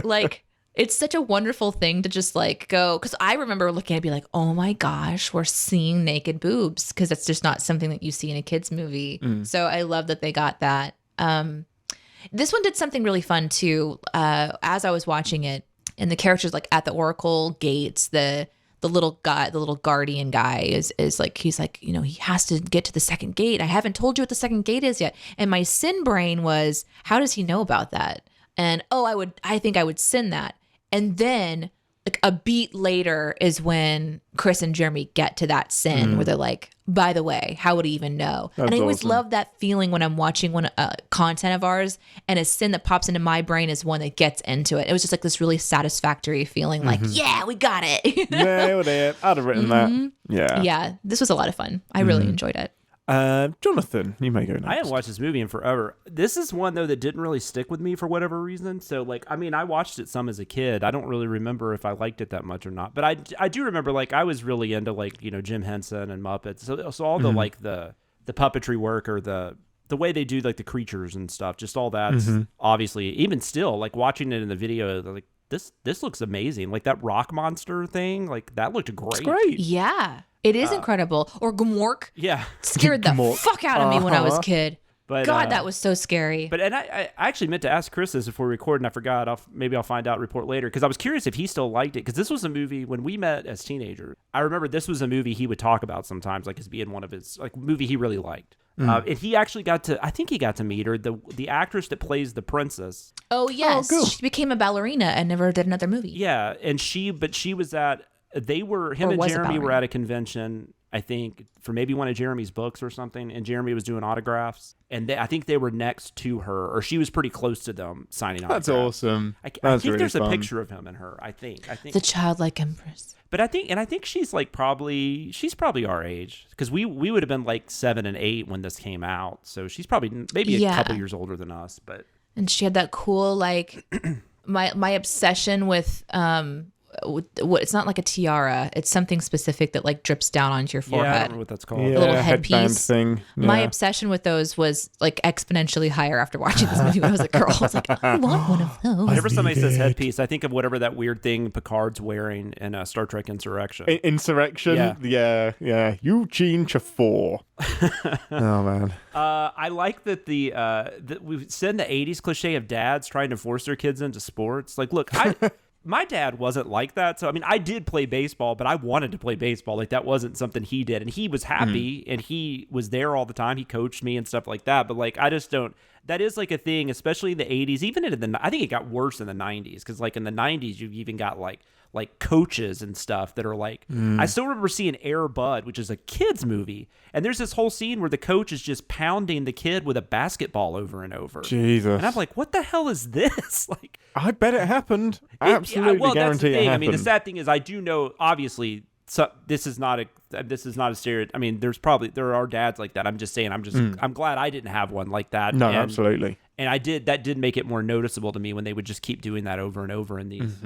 Like, It's such a wonderful thing to just like go, because I remember looking at it and be like, oh my gosh, we're seeing naked boobs, because it's just not something that you see in a kid's movie. So I love that they got that. This one did something really fun too. As I was watching it, and the characters like at the Oracle gates, the little guy, the little guardian guy is like, he's like, you know, he has to get to the second gate. I haven't told you what the second gate is yet. And my sin brain was, how does he know about that? And I think I would sin that. And then like a beat later is when Chris and Jeremy get to that sin where they're like, by the way, how would he even know? That's and I always awesome. love that feeling when I'm watching one content of ours and a sin that pops into my brain is one that gets into it. It was just like this really satisfactory feeling like, yeah, we got it. Nailed it. I'd have written that. Yeah. Yeah, this was a lot of fun. I really enjoyed it. Jonathan, you may go next. I haven't watched this movie in forever. This is one, though, that didn't really stick with me for whatever reason. So, like, I mean, I watched it some as a kid. I don't really remember if I liked it that much or not. But I do remember, like, I was really into, like, you know, Jim Henson and Muppets. So all the, like, the puppetry work or the way they do, like, the creatures and stuff, just all that. Obviously, even still, like, watching it in the video, like, this looks amazing. Like, that rock monster thing, like, that looked great. It's great. Yeah, it is incredible. Or Gmork. Yeah. Scared the Gmork. fuck out of me when I was a kid. But, God, that was so scary. But and I actually meant to ask Chris this before we record, and I forgot. Maybe I'll find out, report later, because I was curious if he still liked it. Because this was a movie when we met as teenagers. I remember this was a movie he would talk about sometimes, like as being one of his like movie he really liked. And he actually I think he got to meet her, the actress that plays the princess. Oh yes, cool. she became a ballerina and never did another movie. Yeah, and she was at him and was a Jeremy were ballerina. at a convention, I think, for maybe one of Jeremy's books or something, and Jeremy was doing autographs, and I think they were next to her, or she was pretty close to them signing autographs. That's awesome. I That's think really there's fun. a picture of him and her. I think. The childlike empress. But I think she's like she's probably our age, because we would have been like 7 and 8 when this came out, so she's probably maybe a couple years older than us. But And she had that cool like my obsession with what it's not like a tiara, it's something specific that like drips down onto your yeah, I don't forehead. remember what that's called. Yeah, little headband headpiece. thing. My Yeah. obsession with those was like exponentially higher after watching this movie when I was a girl. I was like, I want one of those. Whenever somebody says headpiece, I think of whatever that weird thing Picard's wearing in Star Trek Insurrection. Insurrection. Yeah. Eugene Chafor. Oh man. I like that that we've said the 80s cliche of dads trying to force their kids into sports. Like, look, my dad wasn't like that. So, I mean, I did play baseball, but I wanted to play baseball. Like, that wasn't something he did. And he was happy and he was there all the time. He coached me and stuff like that. But, like, I just don't. That is, like, a thing, especially in the 80s. Even I think it got worse in the 90s. Because, like, in the 90s, you've even got, like coaches and stuff that are like, I still remember seeing Air Bud, which is a kid's movie, and there's this whole scene where the coach is just pounding the kid with a basketball over and over. Jesus. And I'm like, what the hell is this? Like, I bet it happened. Absolutely well, that's guarantee the it thing. happened. I mean, the sad thing is, I do know, obviously, this is not a stereotype. I mean, there are dads like that. I'm just saying, I'm glad I didn't have one like that. No, and, absolutely. And that did make it more noticeable to me when they would just keep doing that over and over in these.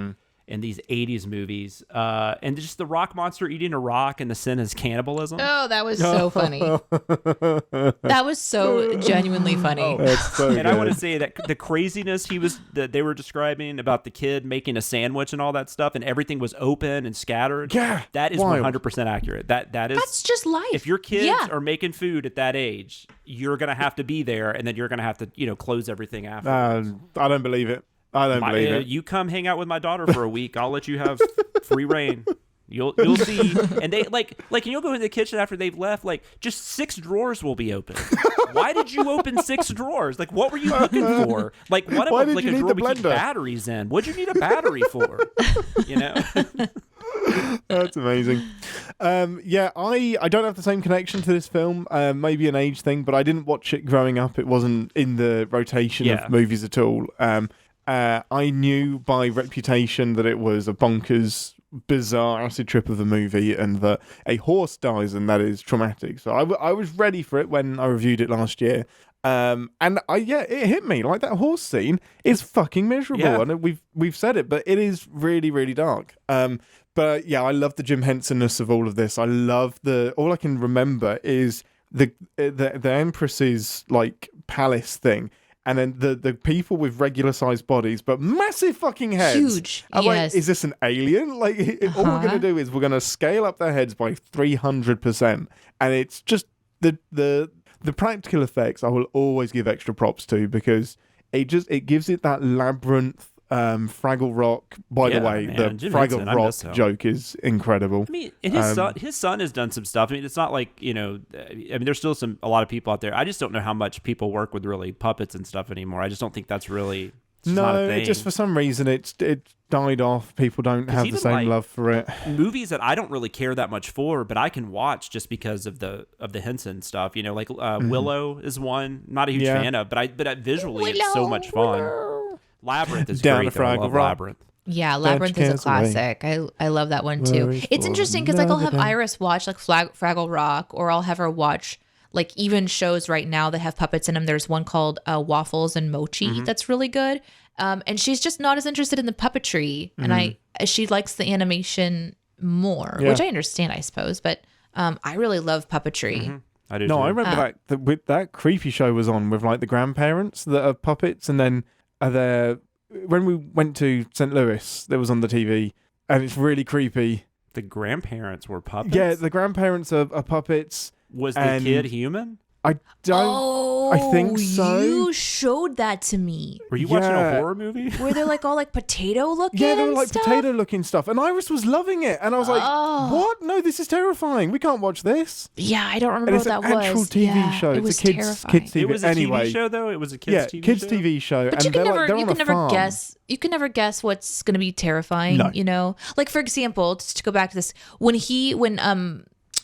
In these 80s movies, and just the rock monster eating a rock and the sin is cannibalism. Oh, that was so funny. That was so genuinely funny. That's so And good. I want to say that the craziness that they were describing about the kid making a sandwich and all that stuff, and everything was open and scattered. Yeah, that is wild. 100% accurate. That is. That's just life. If your kids Yeah. are making food at that age, you're gonna have to be there, and then you're gonna have to, close everything after. I don't believe it. I don't believe it. You come hang out with my daughter for a week. I'll let you have free reign. You'll see, and they like, and you'll go in the kitchen after they've left. Like, just 6 drawers will be open. Why did you open 6 drawers? Like, what were you looking for? Like, what Why about did like you a need drawer the we keep blender? batteries in? What'd you need a battery for? That's amazing. Yeah, I don't have the same connection to this film. Maybe an age thing, but I didn't watch it growing up. It wasn't in the rotation of movies at all. I knew by reputation that it was a bonkers, bizarre acid trip of a movie, and that a horse dies, and that is traumatic. So I was ready for it when I reviewed it last year. And it hit me. Like, that horse scene is fucking miserable, and we've said it, but it is really, really dark. But yeah, I love the Jim Henson-ness of all of this. I love all I can remember is the Empress's like palace thing. And then the people with regular sized bodies, but massive fucking heads. Huge. I'm yes. like, is this an alien? Like, all we're going to do is we're going to scale up their heads by 300%. And it's just the practical effects I will always give extra props to, because it gives it that labyrinth. Fraggle Rock, by the way, the Jim Fraggle Henson, Rock joke is incredible. I mean, and his son has done some stuff. I mean, it's not like, I mean, there's still a lot of people out there. I just don't know how much people work with really puppets and stuff anymore. I just don't think that's really not a thing. Just for some reason it died off. People don't have the same love for it. Movies that I don't really care that much for, but I can watch just because of the Henson stuff. Like Willow is one. Not a huge fan of, but visually it's so much fun. Labyrinth is Down great. the Fraggle Rock. Labyrinth. Yeah, Labyrinth is a classic. I love that one too. It's interesting because like I'll have Iris watch like Fraggle Rock, or I'll have her watch like even shows right now that have puppets in them. There's one called Waffles and Mochi that's really good. And she's just not as interested in the puppetry, and she likes the animation more, which I understand, I suppose. But I really love puppetry. I do. No, too. I remember with that creepy show was on with like the grandparents that are puppets, and then when we went to St. Louis, there was on the TV, and it's really creepy. The grandparents were puppets? Yeah, the grandparents are puppets. Was the kid human? I think so. You showed that to me. Were you watching a horror movie? Were they like all like potato looking? Yeah, they were like stuff? potato looking stuff. And Iris was loving it. And I was like, what? No, this is terrifying. We can't watch this. Yeah, I don't remember and it's what that an was. actual TV show. It It's was a kids terrifying. TV. It was a anyway, TV show, though? It was a kids TV show? kids TV show. But and you they're can never farm. guess. You can never guess what's going to be terrifying. No. Like for example, just to go back to this, when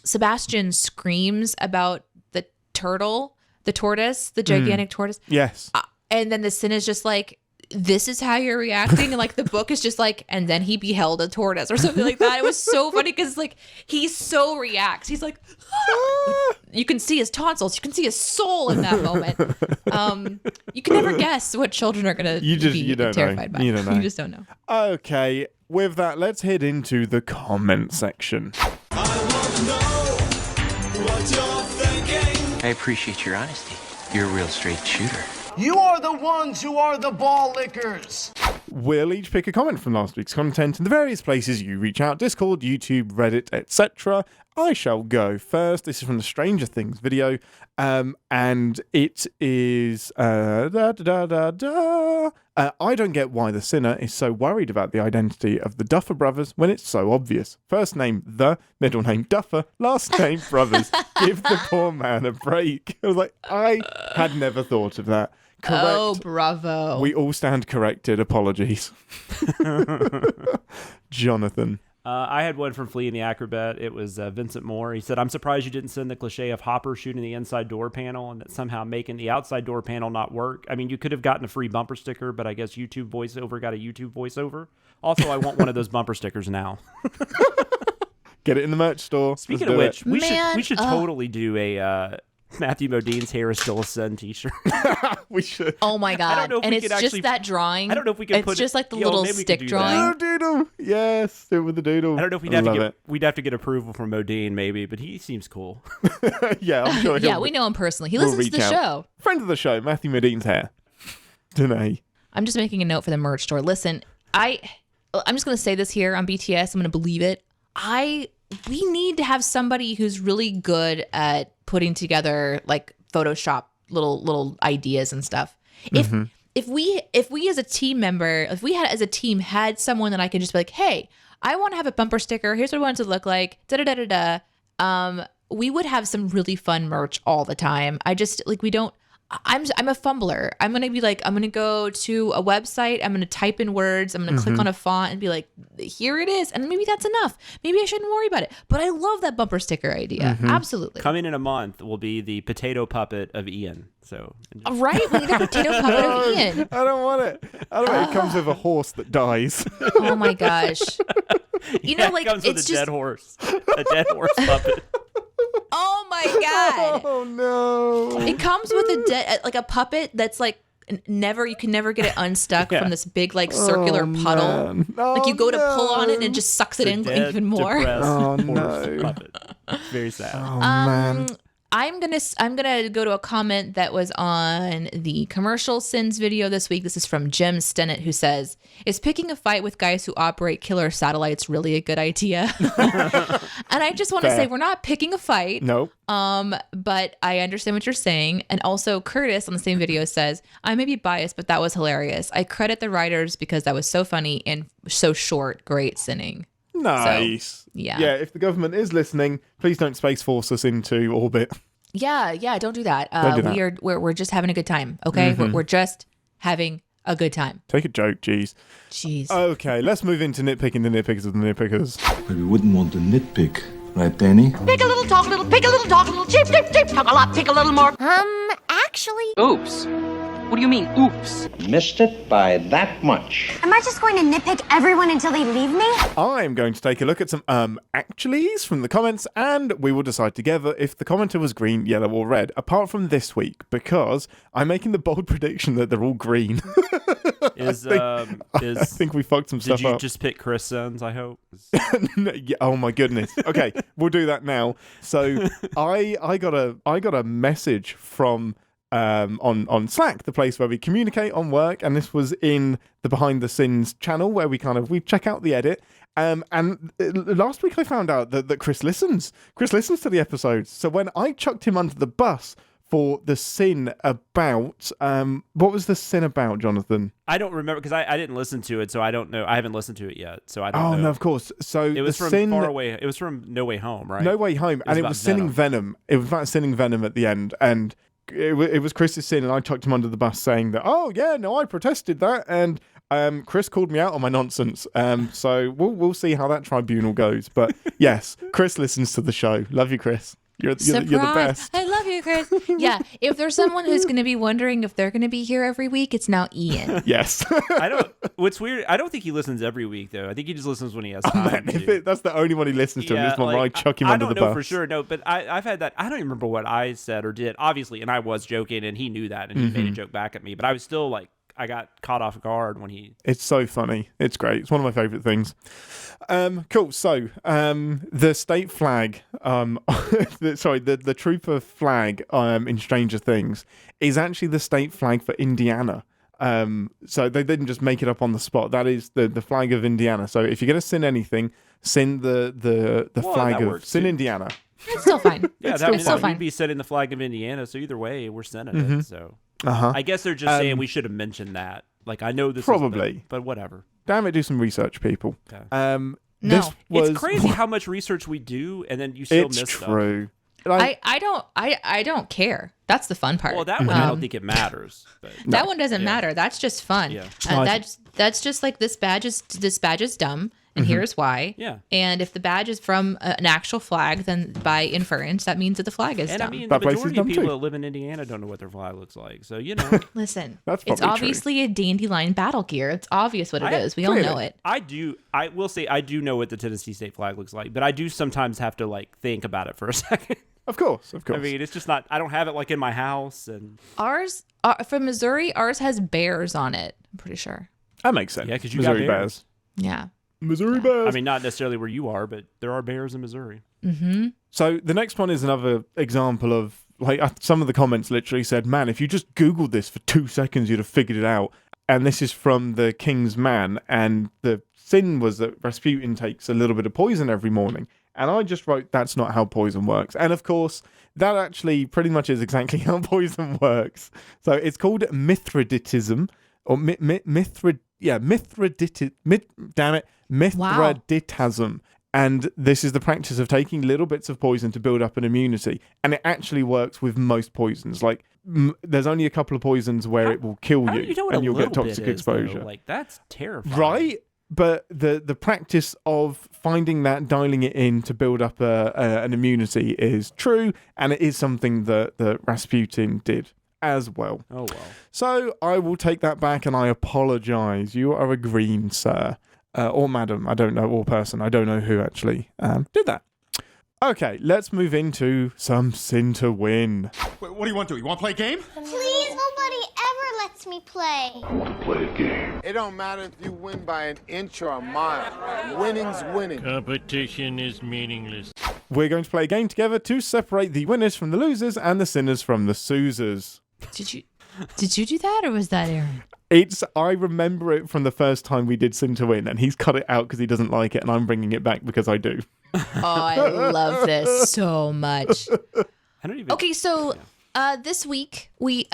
Sebastian screams about the turtle, the tortoise, the gigantic tortoise. Yes. And then the sin is just like, this is how you're reacting. And like the book is just like, and then he beheld a tortoise or something like that. It was so funny because like he so reacts. He's like, you can see his tonsils. You can see his soul in that moment. You can never guess what children are going to be terrified by. You don't know. You just don't know. Okay. With that, let's head into the comment section. I appreciate your honesty. You're a real straight shooter. You are the ones who are the ball lickers. We'll each pick a comment from last week's content in the various places you reach out: Discord, YouTube, Reddit, etc. I shall go first. This is from the Stranger Things video, and it is I don't get why the sinner is so worried about the identity of the Duffer brothers when it's so obvious. First name the, middle name Duffer, last name Brothers. Give the poor man a break. I was like, I had never thought of that. Correct. Oh, bravo. We all stand corrected. Apologies. Jonathan. I had one from Flea and the Acrobat. It was Vincent Moore. He said, I'm surprised you didn't send the cliche of Hopper shooting the inside door panel and that somehow making the outside door panel not work. I mean, you could have gotten a free bumper sticker, but I guess YouTube voiceover got a YouTube voiceover. Also, I want one of those bumper stickers now. Get it in the merch store. Speaking of which, we should totally do a Matthew Modine's Hair is Still a Sin t-shirt. We should. Oh my God. And it's just that drawing. I don't know if we can put it. It's just like the little stick drawing. Oh, doodle. Yes, do it with the doodle. I don't know if we'd have to get approval from Modine maybe, but he seems cool. Yeah, I'm sure yeah, we know him personally. He listens to the show. Friend of the show, Matthew Modine's Hair. Deneé. I'm just making a note for the merch store. Listen, I'm just going to say this here on BTS. I'm going to believe it. We need to have somebody who's really good at putting together like Photoshop little ideas and stuff. If we as a team member, if we as a team had someone that I could just be like, hey, I want to have a bumper sticker. Here's what I want it to look like. We would have some really fun merch all the time. I'm a fumbler. I'm going to be like, I'm going to go to a website. I'm going to type in words. I'm going to click on a font and be like, here it is. And maybe that's enough. Maybe I shouldn't worry about it. But I love that bumper sticker idea. Absolutely. Coming in a month will be the potato puppet of Ian. So, right? We need a potato puppet of Ian. I don't want it. It comes with a horse that dies. Oh my gosh. You know, like, it comes with it's a dead horse. A dead horse puppet. Oh my God. Oh no. It comes with a puppet that's like you can never get it unstuck from this big like circular puddle. Like you go to pull on it and it just sucks it in even more. Oh no. Puppet. It's very sad. Oh man. I'm gonna go to a comment that was on the commercial sins video this week. This is from Jim Stennett, who says, "Is picking a fight with guys who operate killer satellites really a good idea?" And I just want to say we're not picking a fight. Nope. But I understand what you're saying. And also Curtis on the same video says, "I may be biased, but that was hilarious. I credit the writers because that was so funny and so short. Great sinning." Nice. So, yeah. Yeah, if the government is listening, please don't Space Force us into orbit. Yeah, don't do that. Don't do that. We're just having a good time, okay? We're just having a good time. Take a joke, jeez. Okay, let's move into nitpicking the nitpickers of the nitpickers. But we wouldn't want to nitpick, right, Danny? Pick a little, talk a little, pick a little, talk a little, cheep, cheep, cheep, talk a lot, pick a little more. Actually. Oops. What do you mean, oops? Missed it by that much. Am I just going to nitpick everyone until they leave me? I'm going to take a look at some actuallys from the comments, and we will decide together if the commenter was green, yellow, or red, apart from this week, because I'm making the bold prediction that they're all green. I think we fucked some stuff up. Did you just pick Chris Sins, I hope? Yeah, oh my goodness. Okay, we'll do that now. So I got a message from on Slack, the place where we communicate on work, and this was in the Behind the Sins channel where we check out the edit. And last week I found out that Chris listens to the episodes. So when I chucked him under the bus for the sin about what was the sin about, Jonathan? I don't remember because I didn't listen to it, so I don't know. I haven't listened to it yet, so I don't know. Oh no, of course. So it was from Far Away. It was from No Way Home, right? No Way Home, and it was sinning Venom. It was about sinning Venom at the end, and it was Chris's sin, and I chucked him under the bus saying that, oh yeah, no, I protested that, and Chris called me out on my nonsense. So we'll see how that tribunal goes. But yes, Chris listens to the show. Love you, Chris. You're the best. I love you, Chris. Yeah, if there's someone who's going to be wondering if they're going to be here every week, it's now Ian. Yes. What's weird, I don't think he listens every week, though. I think he just listens when he has time. That's the only one he listens to, and this one where I chuck him under the bus. I don't know for sure, no, but I've had that. I don't even remember what I said or did, obviously, and I was joking, and he knew that, and he made a joke back at me, but I was still like, I got caught off guard when he... It's so funny. It's great. It's one of my favourite things. Cool. So, the state flag, the trooper flag in Stranger Things is actually the state flag for Indiana. So they didn't just make it up on the spot. That is the flag of Indiana. So if you're going to sin anything, sin the flag of... Sin Indiana. It's still fine. Yeah, it's still fine. We'd be sending the flag of Indiana, so either way, we're sending it, so... I guess they're just saying we should have mentioned that. Like, I know this probably, but whatever. Damn it, do some research, people. Okay. No, it's crazy how much research we do, and then you still miss stuff. It's true. I don't care. That's the fun part. Well, that one I don't think it matters. But that one doesn't matter. That's just fun. Yeah. That's just like this badge is dumb. And here's why. Yeah. And if the badge is from an actual flag, then by inference, that means that the flag is dumb. I mean, the majority of people that live in Indiana don't know what their flag looks like. So, Listen, it's obviously a dandelion battle gear. It's obvious what it is. We all know it. I will say I do know what the Tennessee state flag looks like, but I do sometimes have to think about it for a second. Of course. I mean, it's just not, I don't have it in my house. And ours, from Missouri, ours has bears on it. I'm pretty sure. That makes sense. Yeah, because you Missouri got bears. Yeah. Missouri Bears. I mean, not necessarily where you are, but there are bears in Missouri. Mm-hmm. So the next one is another example of, some of the comments literally said, man, if you just Googled this for 2 seconds, you'd have figured it out. And this is from the King's Man. And the sin was that Rasputin takes a little bit of poison every morning. And I just wrote, that's not how poison works. And of course, that actually pretty much is exactly how poison works. So it's called Mithridatism, or Mithridatism. And this is the practice of taking little bits of poison to build up an immunity. And it actually works with most poisons. There's only a couple of poisons where it will kill you and you'll get toxic exposure. That's terrifying. Right? But the practice of finding that, dialing it in to build up an immunity is true. And it is something that Rasputin did as well. Oh, well. So I will take that back and I apologize. You are a green, sir. Or madam, I don't know, or person. I don't know who actually did that. Okay, let's move into some sin to win. Wait, what do you want to do? You want to play a game? Please, nobody ever lets me play. I want to play a game. It don't matter if you win by an inch or a mile. Winning's winning. Competition is meaningless. We're going to play a game together to separate the winners from the losers and the sinners from the soozers. Did you do that, or was that Aaron? I remember it from the first time we did Sin to Win, and he's cut it out because he doesn't like it, and I'm bringing it back because I do. Oh, I love this so much. I don't even. Okay, so this week we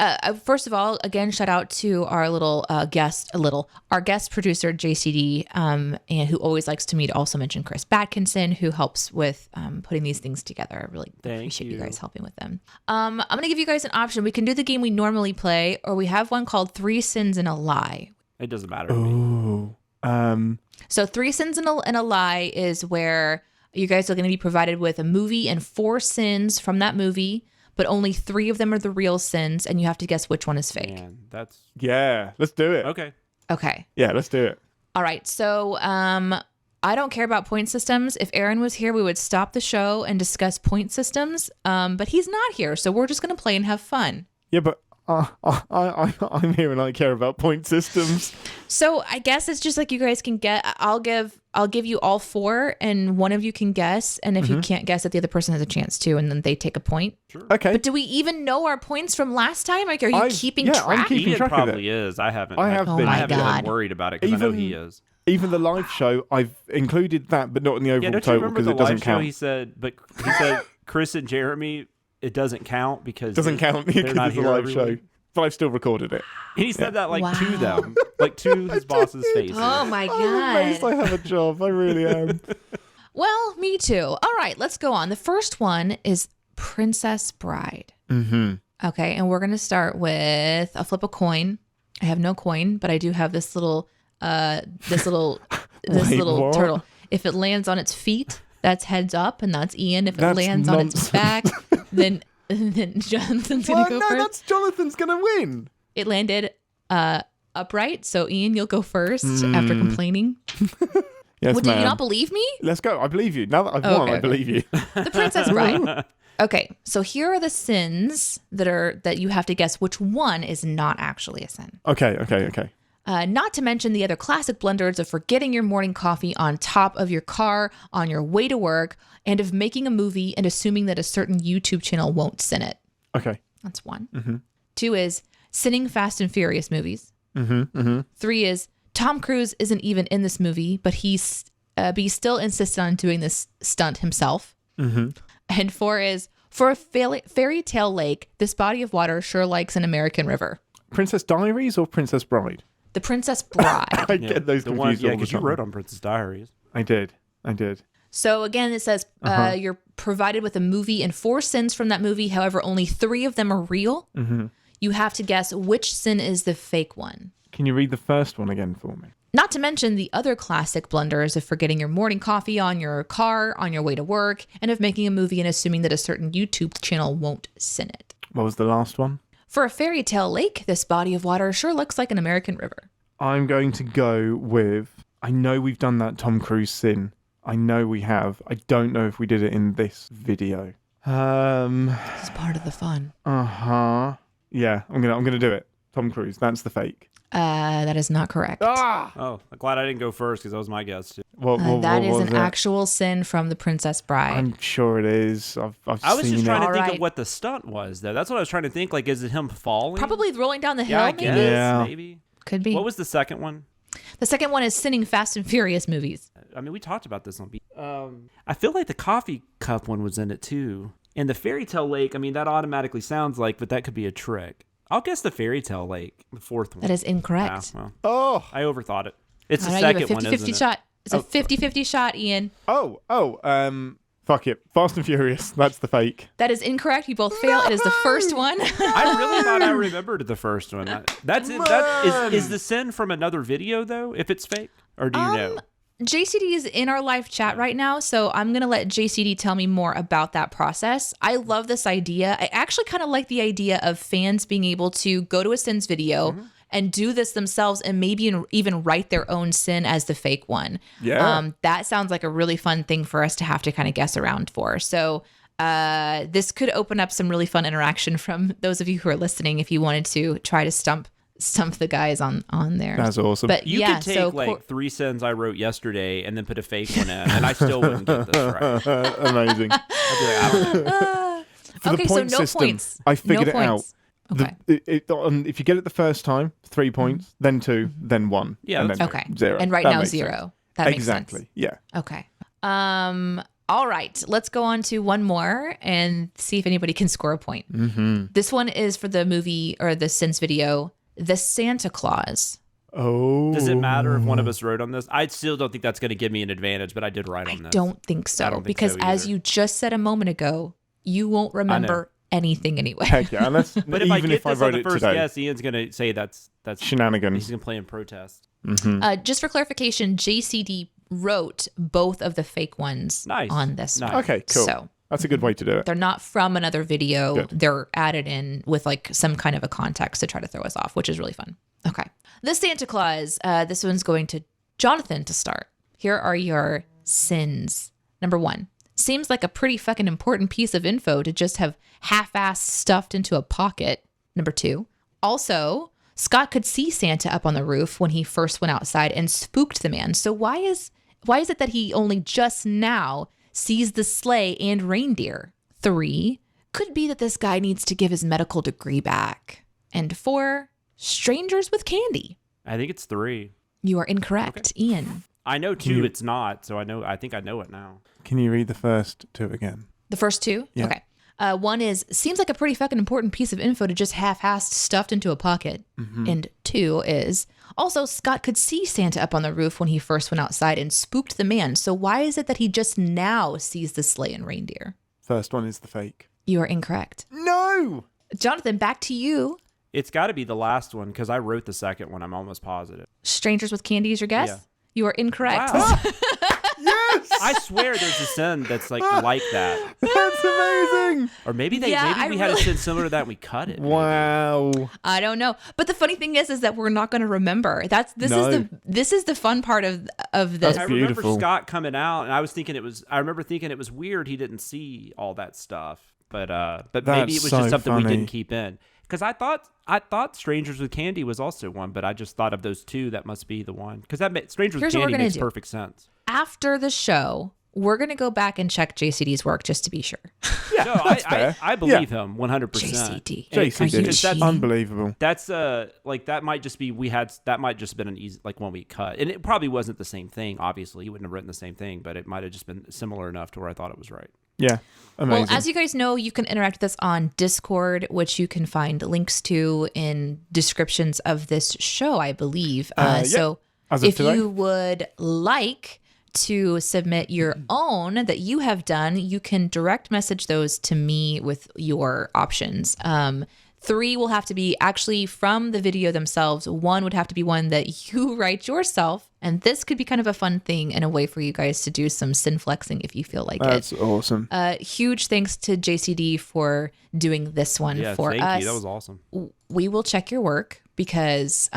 first of all, again, shout out to our our guest producer JCD, and who always likes to me to also mention Chris Batkinson, who helps with putting these things together. I really appreciate you guys helping with them. I'm gonna give you guys an option. We can do the game we normally play, or we have one called 3 Sins and a Lie. It doesn't matter to me. So 3 Sins and a Lie is where you guys are going to be provided with a movie and 4 sins from that movie, but only 3 of them are the real sins, and you have to guess which one is fake. Man, that's... Yeah, let's do it. Okay. Yeah, let's do it. All right. So I don't care about point systems. If Aaron was here, we would stop the show and discuss point systems, but he's not here, so we're just going to play and have fun. Yeah, but I'm here and I care about point systems. So I guess it's just like you guys can get. I'll give you all 4, and one of you can guess. And if you can't guess it, the other person has a chance to, and then they take a point. Sure. Okay. But do we even know our points from last time? Like, are you keeping track? I'm keeping Ian track probably of it. is. I haven't. I have been. my I haven't God. been worried about it because I know he is. Even the live show, I've included that, but not in the overall Don't you total remember because the it doesn't live show? count. He said Chris and Jeremy, it doesn't count because Doesn't count they're because not it's a here live every show. week. But I've still recorded it. And he said that to Wow. them, like to his boss's faces. Oh my I'm amazed I God. have a job. I really am. Well, me too. All right, let's go on. The first one is Princess Bride. Mm-hmm. Okay, and we're going to start with a flip a coin. I have no coin, but I do have this little Wait, what? turtle. If it lands on its feet, that's heads up, and that's Ian. If it That's lands on its back, then Jonathan's going to go first. that's Jonathan's going to win. It landed upright, so Ian, you'll go first after complaining. Yes, Well, do you ma'am. not believe me? Let's go. I believe you. Now that I've won, Okay, I okay. believe you. The Princess Bride. Okay, so here are the sins that you have to guess which one is not actually a sin. Okay. Not to mention the other classic blunders of forgetting your morning coffee on top of your car on your way to work, and of making a movie and assuming that a certain YouTube channel won't sin it. Okay. That's 1. Mm-hmm. 2 is sinning Fast and Furious movies. Mm-hmm. 3 is Tom Cruise isn't even in this movie, but he still insisted on doing this stunt himself. Mm-hmm. And 4 is for a fairy tale lake, this body of water sure likes an American river. Princess Diaries or Princess Bride? The Princess Bride. I get those the one, confused all the because you time. wrote on Princess Diaries. I did. So again, it says you're provided with a movie and 4 sins from that movie. However, only 3 of them are real. Mm-hmm. You have to guess which sin is the fake one. Can you read the first one again for me? Not to mention the other classic blunders of forgetting your morning coffee on your car on your way to work, and of making a movie and assuming that a certain YouTube channel won't sin it. What was the last one? For a fairy tale lake, this body of water sure looks like an American river. I'm going to go with... I know we've done that Tom Cruise sin. I know we have. I don't know if we did it in this video. This is part of the fun. Yeah, I'm gonna do it. Tom Cruise. That's the fake. That is not correct. Oh, I'm glad I didn't go first because that was my guess. Too. That is was an it? actual sin from The Princess Bride. I'm sure it is. I've I was seen just trying it. to think Alright. of what the stunt was, though. That's what I was trying to think. Like, is it him falling? Probably rolling down the hill, Yeah, I maybe? guess. Yeah. Maybe. Could be. What was the second one? The second one is sinning Fast and Furious movies. I mean, we talked about this on B. I feel like the coffee cup one was in it, too. And the fairy tale lake, I mean, that automatically sounds like, but that could be a trick. I'll guess the fairy tale lake, the fourth one. That is incorrect. Well, Oh, I overthought it. It's All the right, you have second a one, 50-50 isn't it? shot. It's a 50-50 shot, Ian. fuck it. Fast and Furious. That's the fake. That is incorrect. You both fail. It is the first one. I really thought I remembered the first one. That's it. Is the sin from another video, though, if it's fake? Or do you know? JCD is in our live chat right now, so I'm going to let JCD tell me more about that process. I love this idea. I actually kind of like the idea of fans being able to go to a sins video and do this themselves and maybe even write their own sin as the fake one. Yeah. That sounds like a really fun thing for us to have to kind of guess around for. So this could open up some really fun interaction from those of you who are listening if you wanted to try to stump some of the guys on there. That's awesome. But You could take 3 sins I wrote yesterday and then put a fake one in, and I still wouldn't get this right. Amazing. I'd be like, I don't know. For the point system, points. I figured it points. out. Okay. If you get it the first time, 3 points, then 2, then 1. Yeah, and that's then okay. 0. And right That now makes 0. sense. That makes Exactly. sense. Yeah. Okay. All right. Let's go on to one more and see if anybody can score a point. Mm-hmm. This one is for the movie or the Sins video, The Santa Claus. Oh. Does it matter if one of us wrote on this? I still don't think that's going to give me an advantage, but I did write on this. I don't think so. I don't think because so as either. you just said a moment ago, you won't remember anything anyway. Heck yeah. Unless, But if even I get if I this on wrote the it first today. guess, Ian's going to say that's Shenanigans. He's going to play in protest. Mm-hmm. Just for clarification, JCD wrote both of the fake ones on this one. Okay, cool. So that's a good way to do it. they're not from another video. Good. They're added in with like some kind of a context to try to throw us off, which is really fun. Okay. The Santa Claus. This one's going to Jonathan to start. Here are your sins. Number 1. Seems like a pretty fucking important piece of info to just have half-assed stuffed into a pocket. Number 2. Also, Scott could see Santa up on the roof when he first went outside and spooked the man. So why is it that he only just now sees the sleigh and reindeer? 3. Could be that this guy needs to give his medical degree back. And 4. Strangers with candy. I think it's 3. You are incorrect, Okay. Ian. I know 2 it's not, so I think I know it now. Can you read the first 2 again? The first 2? Yeah. Okay. 1 is, seems like a pretty fucking important piece of info to just half-assed stuffed into a pocket. Mm-hmm. And 2 is, also, Scott could see Santa up on the roof when he first went outside and spooked the man. So why is it that he just now sees the sleigh and reindeer? First one is the fake. You are incorrect. No! Jonathan, back to you. It's got to be the last one because I wrote the second one. I'm almost positive. Strangers with candy is your guess? Yeah. You are incorrect. Wow. Yes! I swear there's a sin that's like that. That's amazing! Or maybe we had a sin similar to that and we cut it. Wow. I don't know. But the funny thing is that we're not going to remember. This is the fun part of this. I remember Scott coming out and I remember thinking it was weird he didn't see all that stuff. But maybe it was just something we didn't keep in. Because I thought Strangers with Candy was also one, but I just thought of those 2. That must be the one. Because Strangers with Candy makes perfect sense. After the show, we're going to go back and check JCD's work just to be sure. Yeah, No, I believe him 100%. JCD. That's unbelievable. That's that might just be that might just been an easy one we cut, and it probably wasn't the same thing. Obviously, he wouldn't have written the same thing, but it might have just been similar enough to where I thought it was right. Yeah, amazing. Well, as you guys know, you can interact with us on Discord, which you can find links to in descriptions of this show, I believe. So if you would like to submit your own that you have done, you can direct message those to me with your options. 3 will have to be actually from the video themselves. 1 would have to be one that you write yourself. And this could be kind of a fun thing and a way for you guys to do some sin flexing if you feel like That's awesome. Huge thanks to JCD for doing this one for us. Thank you. That was awesome. We will check your work because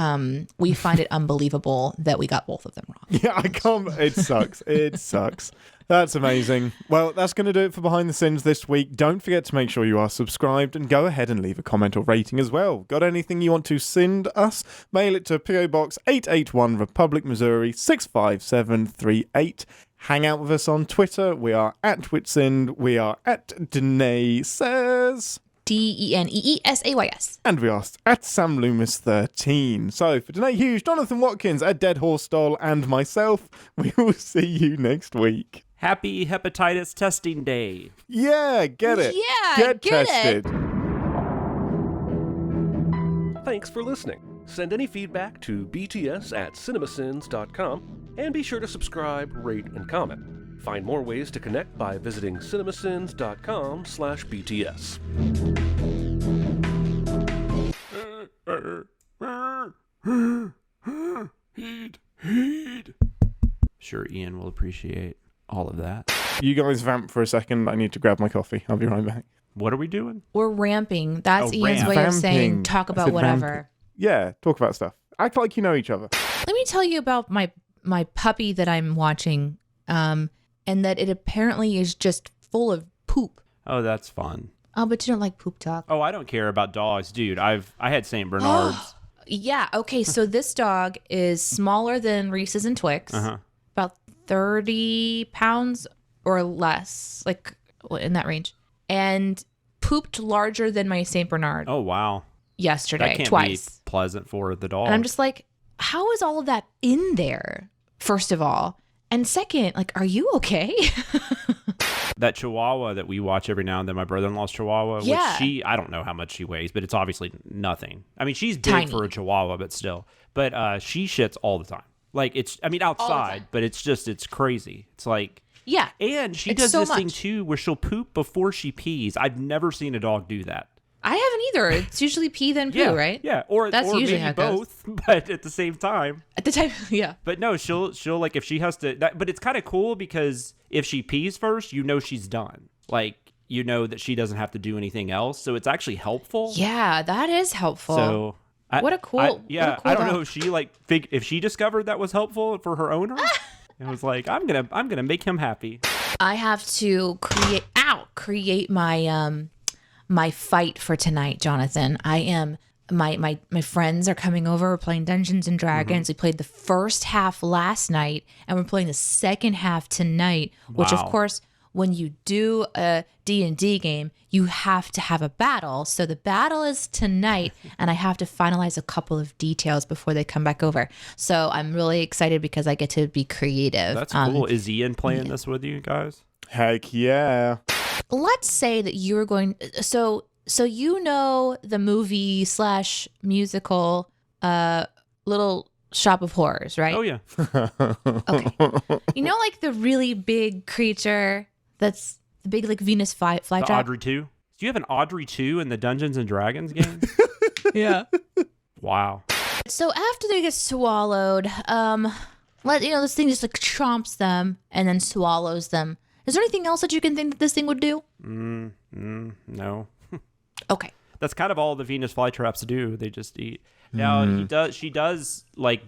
we find it unbelievable that we got both of them wrong. Yeah, I can't. It sucks. It sucks. That's amazing. Well, that's going to do it for Behind the Sins this week. Don't forget to make sure you are subscribed and go ahead and leave a comment or rating as well. Got anything you want to send us? Mail it to P.O. Box 881 Republic, Missouri 65738. Hang out with us on Twitter. We are at Whitsind. We are at Deneé Says. DENEESAYS. And we are at Sam Loomis 13. So for Deneé Hughes, Jonathan Watkins, a Dead Horse Doll, and myself, we will see you next week. Happy hepatitis testing day. Yeah, get it. Yeah, get tested. Thanks for listening. Send any feedback to bts@cinemasins.com and be sure to subscribe, rate, and comment. Find more ways to connect by visiting cinemasins.com/BTS. Heed. Sure, Ian will appreciate all of that. You guys vamp for a second. I need to grab my coffee. I'll be right back. What are we doing? We're ramping. That's Ian's ramp. way of saying Vamping. talk I about said whatever. vamping. Yeah, talk about stuff. Act like you know each other. Let me tell you about my puppy that I'm watching, and that it apparently is just full of poop. Oh, that's fun. Oh, but you don't like poop talk. Oh, I don't care about dogs, dude. I had St. Bernards. Yeah. Okay. So this dog is smaller than Reese's and Twix, about 30 pounds or less, like in that range, and pooped larger than my Saint Bernard. Oh wow! Yesterday, that can't twice. be pleasant for the dog. And I'm just like, how is all of that in there? First of all, and second, like, are you okay? That Chihuahua that we watch every now and then, my brother-in-law's Chihuahua, which I don't know how much she weighs, but it's obviously nothing. I mean, she's big Tiny. for a Chihuahua, but still. But she shits all the time. Like, outside, but it's crazy. It's like, yeah. And she does this thing too where she'll poop before she pees. I've never seen a dog do that. I haven't either. It's usually pee then poo, right? Yeah, or that's or usually maybe how it goes. both, but at the same time. At the time, yeah. But no, she'll like if she has to. But it's kind of cool because if she pees first, you know she's done. Like you know that she doesn't have to do anything else, so it's actually helpful. Yeah, that is helpful. So what a cool I don't know if she if she discovered that was helpful for her owner. It was like I'm gonna make him happy. I have to create my my fight for tonight, Jonathan. I am my friends are coming over. We're playing Dungeons and Dragons. We played the first half last night, and we're playing the second half tonight. Which, of course, when you do a D&D game, you have to have a battle. So the battle is tonight, and I have to finalize a couple of details before they come back over. So I'm really excited because I get to be creative. That's cool. Is Ian playing this with you guys? Heck yeah. Let's say that you were going so you know the movie / musical Little Shop of Horrors, right? Oh yeah. Okay. You know, like the really big creature that's the big like Venus flytrap? The Audrey 2? Do you have an Audrey 2 in the Dungeons and Dragons game? Yeah. Wow. So after they get swallowed, this thing just like chomps them and then swallows them. Is there anything else that you can think that this thing would do? No. Okay. That's kind of all the Venus flytraps do. They just eat. Now she does like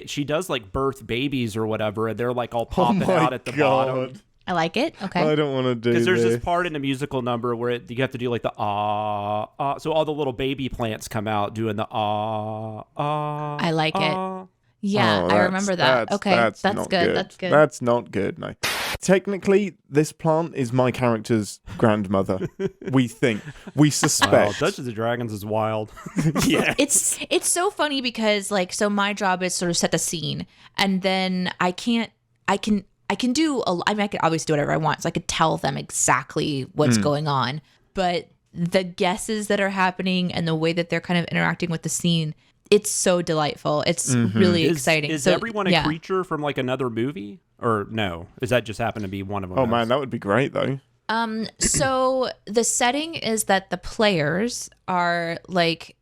she does like birth babies or whatever, and they're like all popping out at the bottom. I like it. Okay. I don't want to do because there's this part in the musical number where you have to do like the so all the little baby plants come out doing the I like it. Yeah, I remember that. Okay, that's good. That's good. That's not good. No. Technically, this plant is my character's grandmother. We suspect. Dungeons and Dragons is wild. Yeah. It's so funny because so my job is sort of set the scene, and then I can obviously do whatever I want. So I could tell them exactly what's going on, but the guesses that are happening and the way that they're kind of interacting with the scene, it's so delightful. It's really exciting. Is everyone a creature from like another movie? Or no? Does that just happen to be one of them? Oh man, that would be great though. So the setting is that the players are like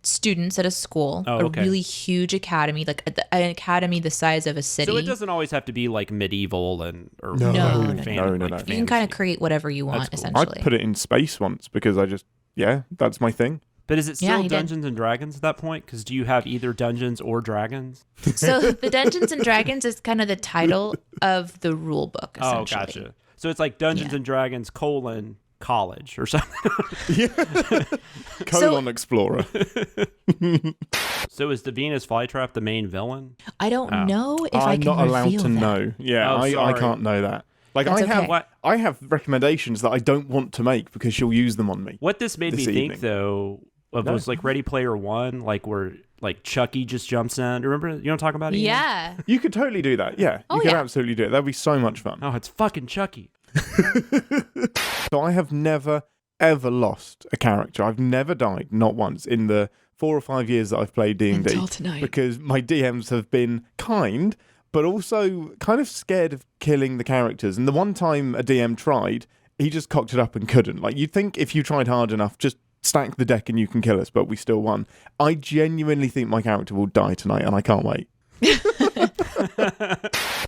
students at a school, a really huge academy, like an academy the size of a city. So it doesn't always have to be like medieval or no. You can kind of create whatever you want, essentially. I'd put it in space once because that's my thing. But is it still Dungeons and Dragons at that point? Because do you have either Dungeons or Dragons? So the Dungeons and Dragons is kind of the title of the rule book, essentially. Oh, gotcha. So it's like Dungeons and Dragons : college or something. Explorer. So is the Venus flytrap the main villain? I don't know if I can I'm not allowed to that. know. Yeah, I can't know that. Like I have recommendations that I don't want to make because she'll use them on me. What this made me think though was like Ready Player One, like where like Chucky just jumps in. Remember? You know what I'm talking about? Ian? Yeah. You could totally do that. Yeah. You could absolutely do it. That'd be so much fun. Oh, it's fucking Chucky. So I have never ever lost a character. I've never died, not once, in the 4 or 5 years that I've played D&D. Until tonight. Because my DMs have been kind, but also kind of scared of killing the characters. And the one time a DM tried, he just cocked it up and couldn't. Like, you'd think if you tried hard enough, just stack the deck and you can kill us, but we still won. I genuinely think my character will die tonight, and I can't wait.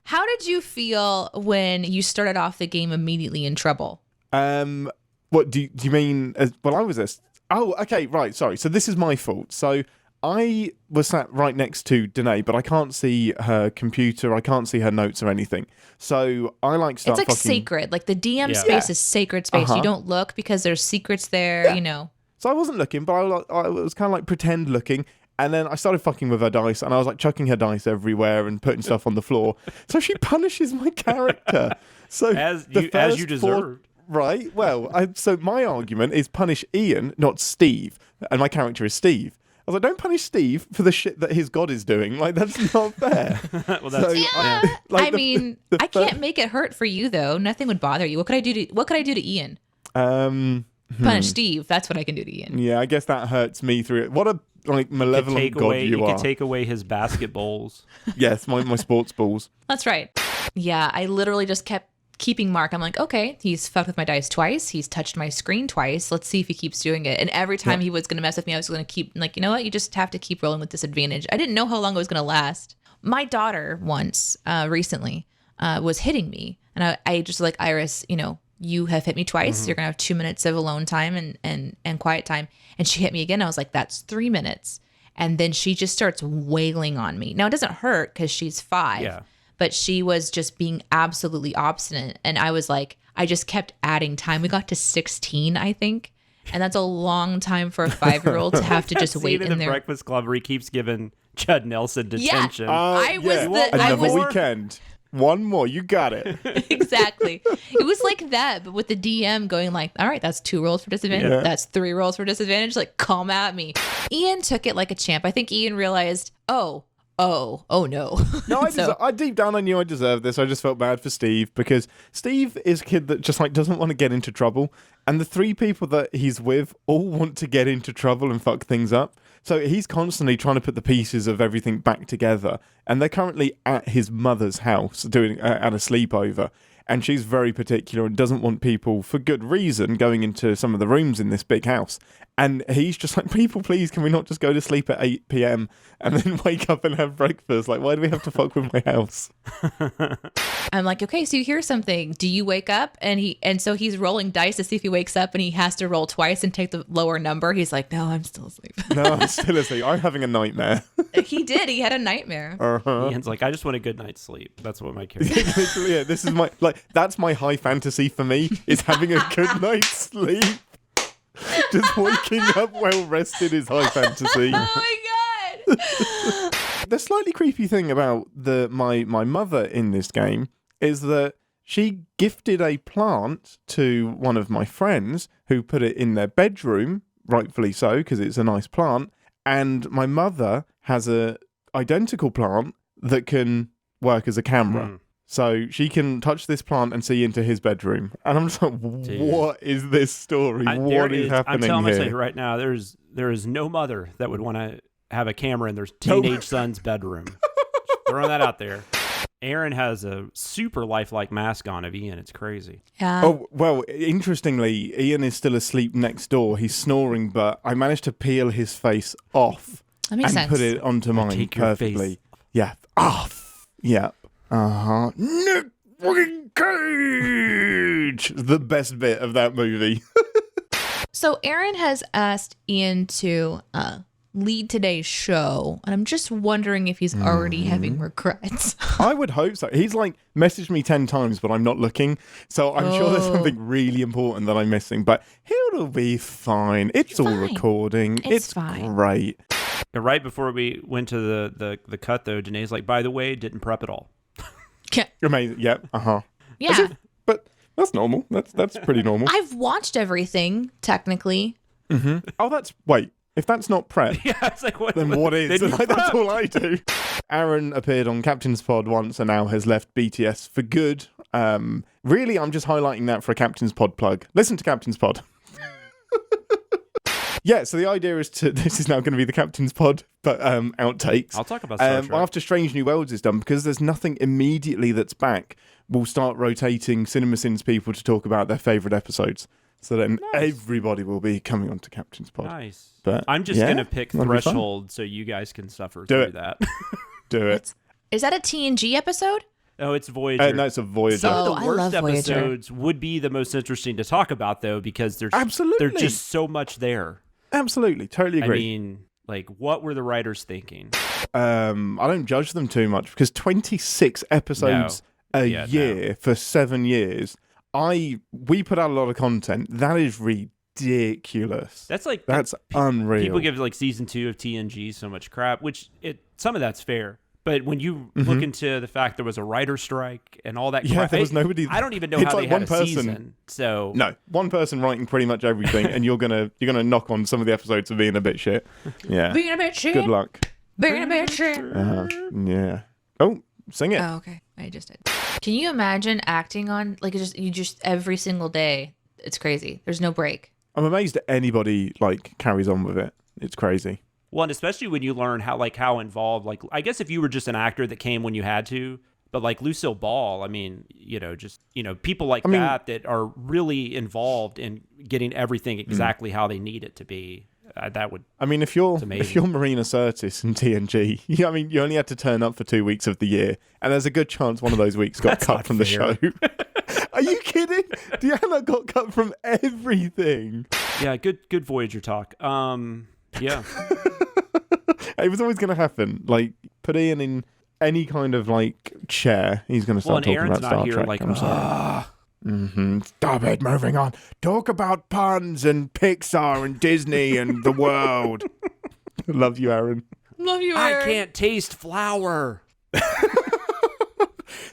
How did you feel when you started off the game immediately in trouble? What do you mean? Well, I was this. Oh, okay, right. Sorry. So this is my fault. So I was sat right next to Deneé, but I can't see her computer. I can't see her notes or anything. So I start. It's like sacred. Like the DM space is sacred space. You don't look because there's secrets there. You know. So I wasn't looking, but I was kind of like pretend looking. And then I started fucking with her dice, and I was like chucking her dice everywhere and putting stuff on the floor. So she punishes my character. So as you deserved. Right. Well, so my argument is punish Ian, not Steve, and my character is Steve. I was like, don't punish Steve for the shit that his god is doing. Like, that's not fair. Well, that's I can't make it hurt for you though. Nothing would bother you. What could I do to Ian? Punish Steve. That's what I can do to Ian. Yeah, I guess that hurts me through it. What a malevolent god you are. You could take away his basketballs. Yes, my sports balls. That's right. Yeah, I literally just kept keeping mark. I'm like, okay, he's fucked with my dice twice. He's touched my screen twice. Let's see if he keeps doing it. And every time he was going to mess with me, I was going to keep like, you know what? You just have to keep rolling with disadvantage. I didn't know how long it was going to last. My daughter once recently was hitting me. And I just like, Iris, you have hit me twice. You're going to have 2 minutes of alone time and quiet time. And she hit me again. I was like, that's 3 minutes. And then she just starts wailing on me. Now, it doesn't hurt because she's 5. Yeah. But she was just being absolutely obstinate. And I was like, I just kept adding time. We got to 16, I think. And that's a long time for a 5-year-old to have to just wait in the there. Breakfast Club where he keeps giving Judd Nelson detention. Another weekend. One more. You got it. Exactly. It was like that, but with the DM going like, all right, that's 2 rolls for disadvantage. Yeah. That's 3 rolls for disadvantage. Like, come at me. Ian took it like a champ. I think Ian realized, oh no. No, I deep down I knew I deserved this. I just felt bad for Steve because Steve is a kid that just like doesn't want to get into trouble, and the 3 people that he's with all want to get into trouble and fuck things up. So he's constantly trying to put the pieces of everything back together, and they're currently at his mother's house doing at a sleepover. And she's very particular and doesn't want people, for good reason, going into some of the rooms in this big house. And he's just like, people, please, can we not just go to sleep at 8 p.m. and then wake up and have breakfast? Like, why do we have to fuck with my house? I'm like, okay, so you hear something. Do you wake up? And so he's rolling dice to see if he wakes up, and he has to roll twice and take the lower number. He's like, no, I'm still asleep. No, I'm still asleep. I'm having a nightmare. He did. He had a nightmare. Ian's like, I just want a good night's sleep. That's what my character Yeah, this is that's my high fantasy for me, is having a good night's sleep. Just waking up well rested is high fantasy. Oh my god. The slightly creepy thing about my mother in this game is that she gifted a plant to one of my friends who put it in their bedroom, rightfully so, because it's a nice plant. And my mother has a identical plant that can work as a camera. So she can touch this plant and see into his bedroom. And I'm just like, what is this story? What is happening here? I'm telling myself right now, there is no mother that would want to have a camera in their teenage son's bedroom. Just throwing that out there. Aaron has a super lifelike mask on of Ian. It's crazy. Yeah. Oh, well, interestingly, Ian is still asleep next door. He's snoring, but I managed to peel his face off that makes sense. Put it onto mine perfectly. Yeah. Off. Yeah. Nick fucking Cage! The best bit of that movie. So Aaron has asked Ian to lead today's show, and I'm just wondering if he's already having regrets. I would hope so. He's like messaged me 10 times, but I'm not looking. So I'm sure there's something really important that I'm missing, but he'll be fine. It's all recording. It's fine. Great. Right before we went to the cut, though, Deneé's like, by the way, didn't prep at all. Amazing. Yep. Yeah. But that's normal. That's pretty normal. I've watched everything, technically. Oh, if that's not prep, yeah, it's like, then what is? That's all I do. Aaron appeared on Captain's Pod once and now has left BTS for good. Really, I'm just highlighting that for a Captain's Pod plug. Listen to Captain's Pod. Yeah, so the idea is this is now going to be the Captain's Pod, but outtakes. I'll talk about Star Trek. After Strange New Worlds is done, because there's nothing immediately that's back, we'll start rotating CinemaSins people to talk about their favourite episodes. So then everybody will be coming on to Captain's Pod. Nice. But I'm just going to pick Threshold so you guys can suffer through that. Do it. Is that a TNG episode? Oh, it's Voyager. No, it's a Voyager. Some of the worst episodes would be the most interesting to talk about, though, because there's just so much there. Absolutely. Totally agree. I mean, like, what were the writers thinking? I don't judge them too much because 26 episodes a year for 7 years. We put out a lot of content. That is ridiculous. ridiculous. That's unreal. People give like season 2 of TNG so much crap, which some of that's fair. But when you look into the fact there was a writer's strike and all that crap, there was nobody. I don't even know how they had a season. So no, one person writing pretty much everything, and you're gonna knock on some of the episodes of being a bit shit. Yeah, being a bit shit. Good luck. Being a bit shit. Yeah. Oh, sing it. Oh, okay. I just did. Can you imagine acting on like just every single day? It's crazy. There's no break. I'm amazed that anybody like carries on with it. It's crazy. Well, and especially when you learn how involved, like, I guess if you were just an actor that came when you had to, but like Lucille Ball, I mean, people like that are really involved in getting everything exactly how they need it to be. That would. I mean, if you're Marina Sirtis in TNG, you only had to turn up for 2 weeks of the year, and there's a good chance one of those weeks got cut from the show. Are you kidding? Deanna got cut from everything. Yeah, good Voyager talk. Yeah. It was always going to happen. Like, put Ian in any kind of like chair, he's going to start talking Aaron's about Star here, Trek. like, I'm sorry. Stop it, moving on. Talk about puns and Pixar and Disney and the world. Love you, Aaron. Love you, Aaron. I can't taste flour.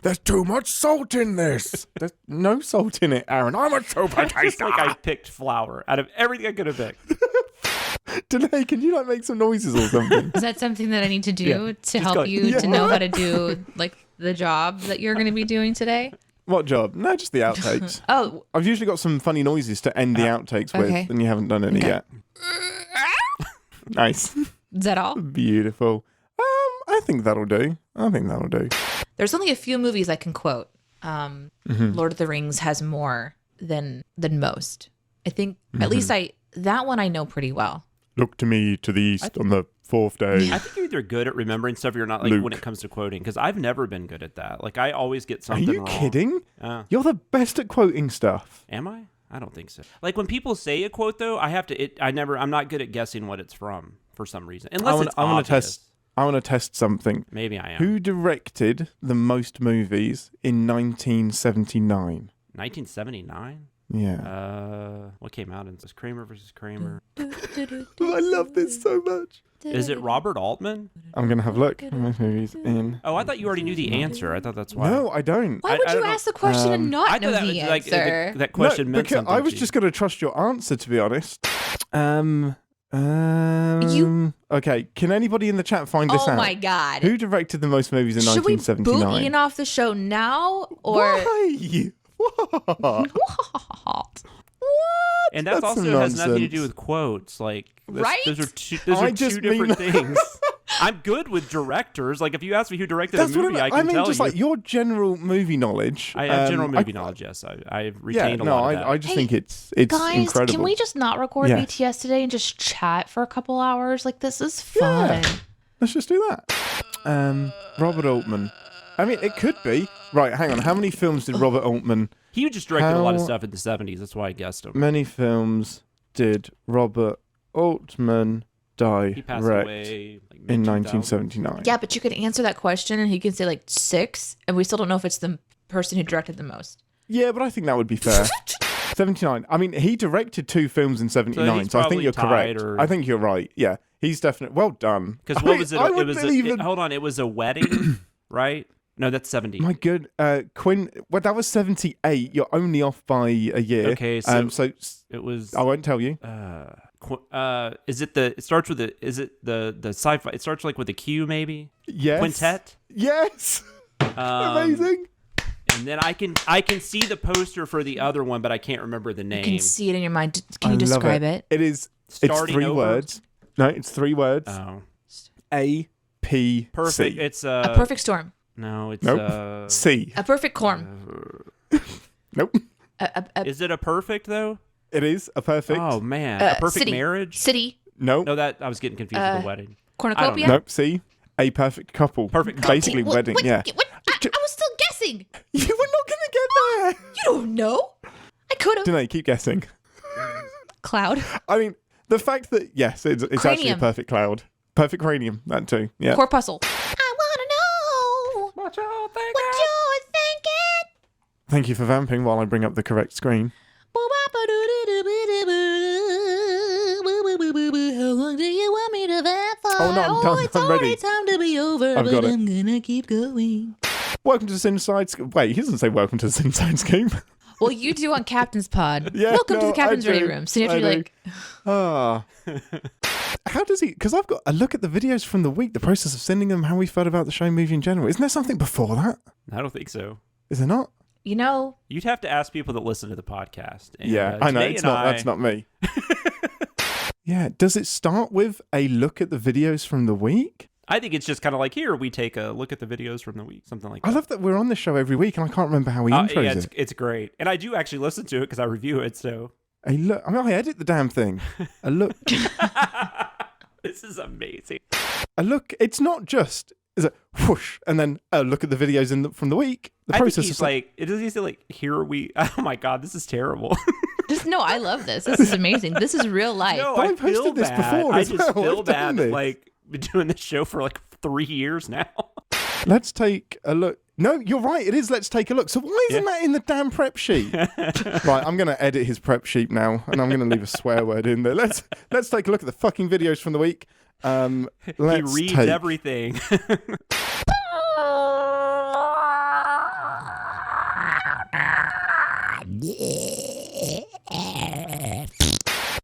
There's too much salt in this. There's no salt in it, Aaron. I'm a super taster. Like I picked flour out of everything I could have picked. Deneé, can you like make some noises or something? Is that something that I need to do to help you to know how to do like the job that you're going to be doing today? What job? No, just the outtakes. Oh. I've usually got some funny noises to end the outtakes with, and you haven't done any yet. Nice. Is that all? Beautiful. I think that'll do. There's only a few movies I can quote. Lord of the Rings has more than most. I think at least that one I know pretty well. Look to me to the east on the fourth day. I think you're either good at remembering stuff or you're not, like, when it comes to quoting, because I've never been good at that. Like, I always get something wrong. Are you kidding? You're the best at quoting stuff. Am I? I don't think so. Like, when people say a quote, though, I'm not good at guessing what it's from for some reason. Unless it's obvious. I want to test something. Maybe I am. Who directed the most movies in 1979? 1979? Yeah. What came out in this? Kramer versus Kramer. I love this so much. Is it Robert Altman? I'm going to have a look. Most movies in. Oh, I thought you already knew the answer. I thought that's why. No, I don't. Why would you ask the question and not know the answer? That question meant something. I was just going to trust your answer, to be honest. Okay, can anybody in the chat find this out? Oh my god. Who directed the most movies in 1979? Should we boot Ian off the show now? Or why? What? What? And that also has nothing to do with quotes. Like, right? Those are two different things. I'm good with directors. Like, if you ask me who directed a movie, I can tell you. just like your general movie knowledge. I have general movie knowledge, yes. I've retained a lot of that. I just think it's guys, incredible. Can we just not record BTS today and just chat for a couple hours? Like, this is fun. Yeah. Let's just do that. Robert Altman. I mean, it could be. Right, hang on. How many films did Robert Altman... He just directed a lot of stuff in the 70s. That's why I guessed him. Many films did Robert Altman He passed away in 1979. Yeah, but you could answer that question and he could say like 6, and we still don't know if it's the person who directed the most. Yeah, but I think that would be fair. 79. I mean, he directed 2 films in 79, so I think you're correct. I think you're right. Yeah, he's definitely... Well done. Because what was it? Hold on, it was a wedding, right? No, that's 70. My good, Quinn. Well, that was 78. You're only off by a year. Okay, so it was. I won't tell you. Is it the? It starts with the. Is it the sci-fi? It starts like with a Q, maybe. Yes. Quintet. Yes. Amazing. And then I can see the poster for the other one, but I can't remember the name. You can see it in your mind. Can you describe it? It is. It's 3 words. No, it's 3 words. Oh. A-P-C. Perfect. It's a perfect storm. No, it's nope. C. A perfect corn. Nope. Is it a perfect though? It is a perfect. Oh man, a perfect marriage. City. No. No, that I was getting confused with the wedding. Cornucopia. Nope. C. A perfect couple. Perfect couple. Basically wedding. Yeah. What? I was still guessing. You were not gonna get there. You don't know. I could have. Deneé, keep guessing. Cloud. I mean, the fact that it's actually a perfect cloud. Perfect cranium. That too. Yeah. Corpuscle. What y'all thinking? What you're thinking? Thank you for vamping while I bring up the correct screen. Oh, no, I'm done. It's I'm ready. already time to be over, I've got but it. I'm gonna keep going. Welcome to SinSide Scoop. Wait, he doesn't say welcome to SinSide Scoop. Well, you do on Captain's Pod. Yeah, Welcome to no, the Captain's I do. Ready Room. So you have to I be do. like, How does he? Because I've got a look at the videos from the week, the process of sending them, how we felt about the show, movie in general. Isn't there something before that? I don't think so. Is there not? you know, You'd have to ask people that listen to the podcast. And, Yeah, I know. Deneé It's and not. That's not me. Yeah. Does it start with a look at the videos from the week? I think it's just kind of like, here, we take a look at the videos from the week, something like that. I love that we're on this show every week, and I can't remember how he intros yeah, it. it's great. And I do actually listen to it because I review it, so. A look. I mean, I edit the damn thing. A look. This is amazing. A look. It's not just. Is it whoosh and then a look at the videos from the week? The I process think he's is like, it is easy like, here we, oh my God, this is terrible. no, I love this. This is amazing. This is real life. No, But I I've hosted feel this bad. before I as just well. feel I've done bad that, this. like, been doing this show for like 3 years now. Let's take a look. No, you're right. It is. Let's take a look. So why isn't that in the damn prep sheet? Right, I'm going to edit his prep sheet now, and I'm going to leave a swear word in there. Let's take a look at the fucking videos from the week. He reads everything.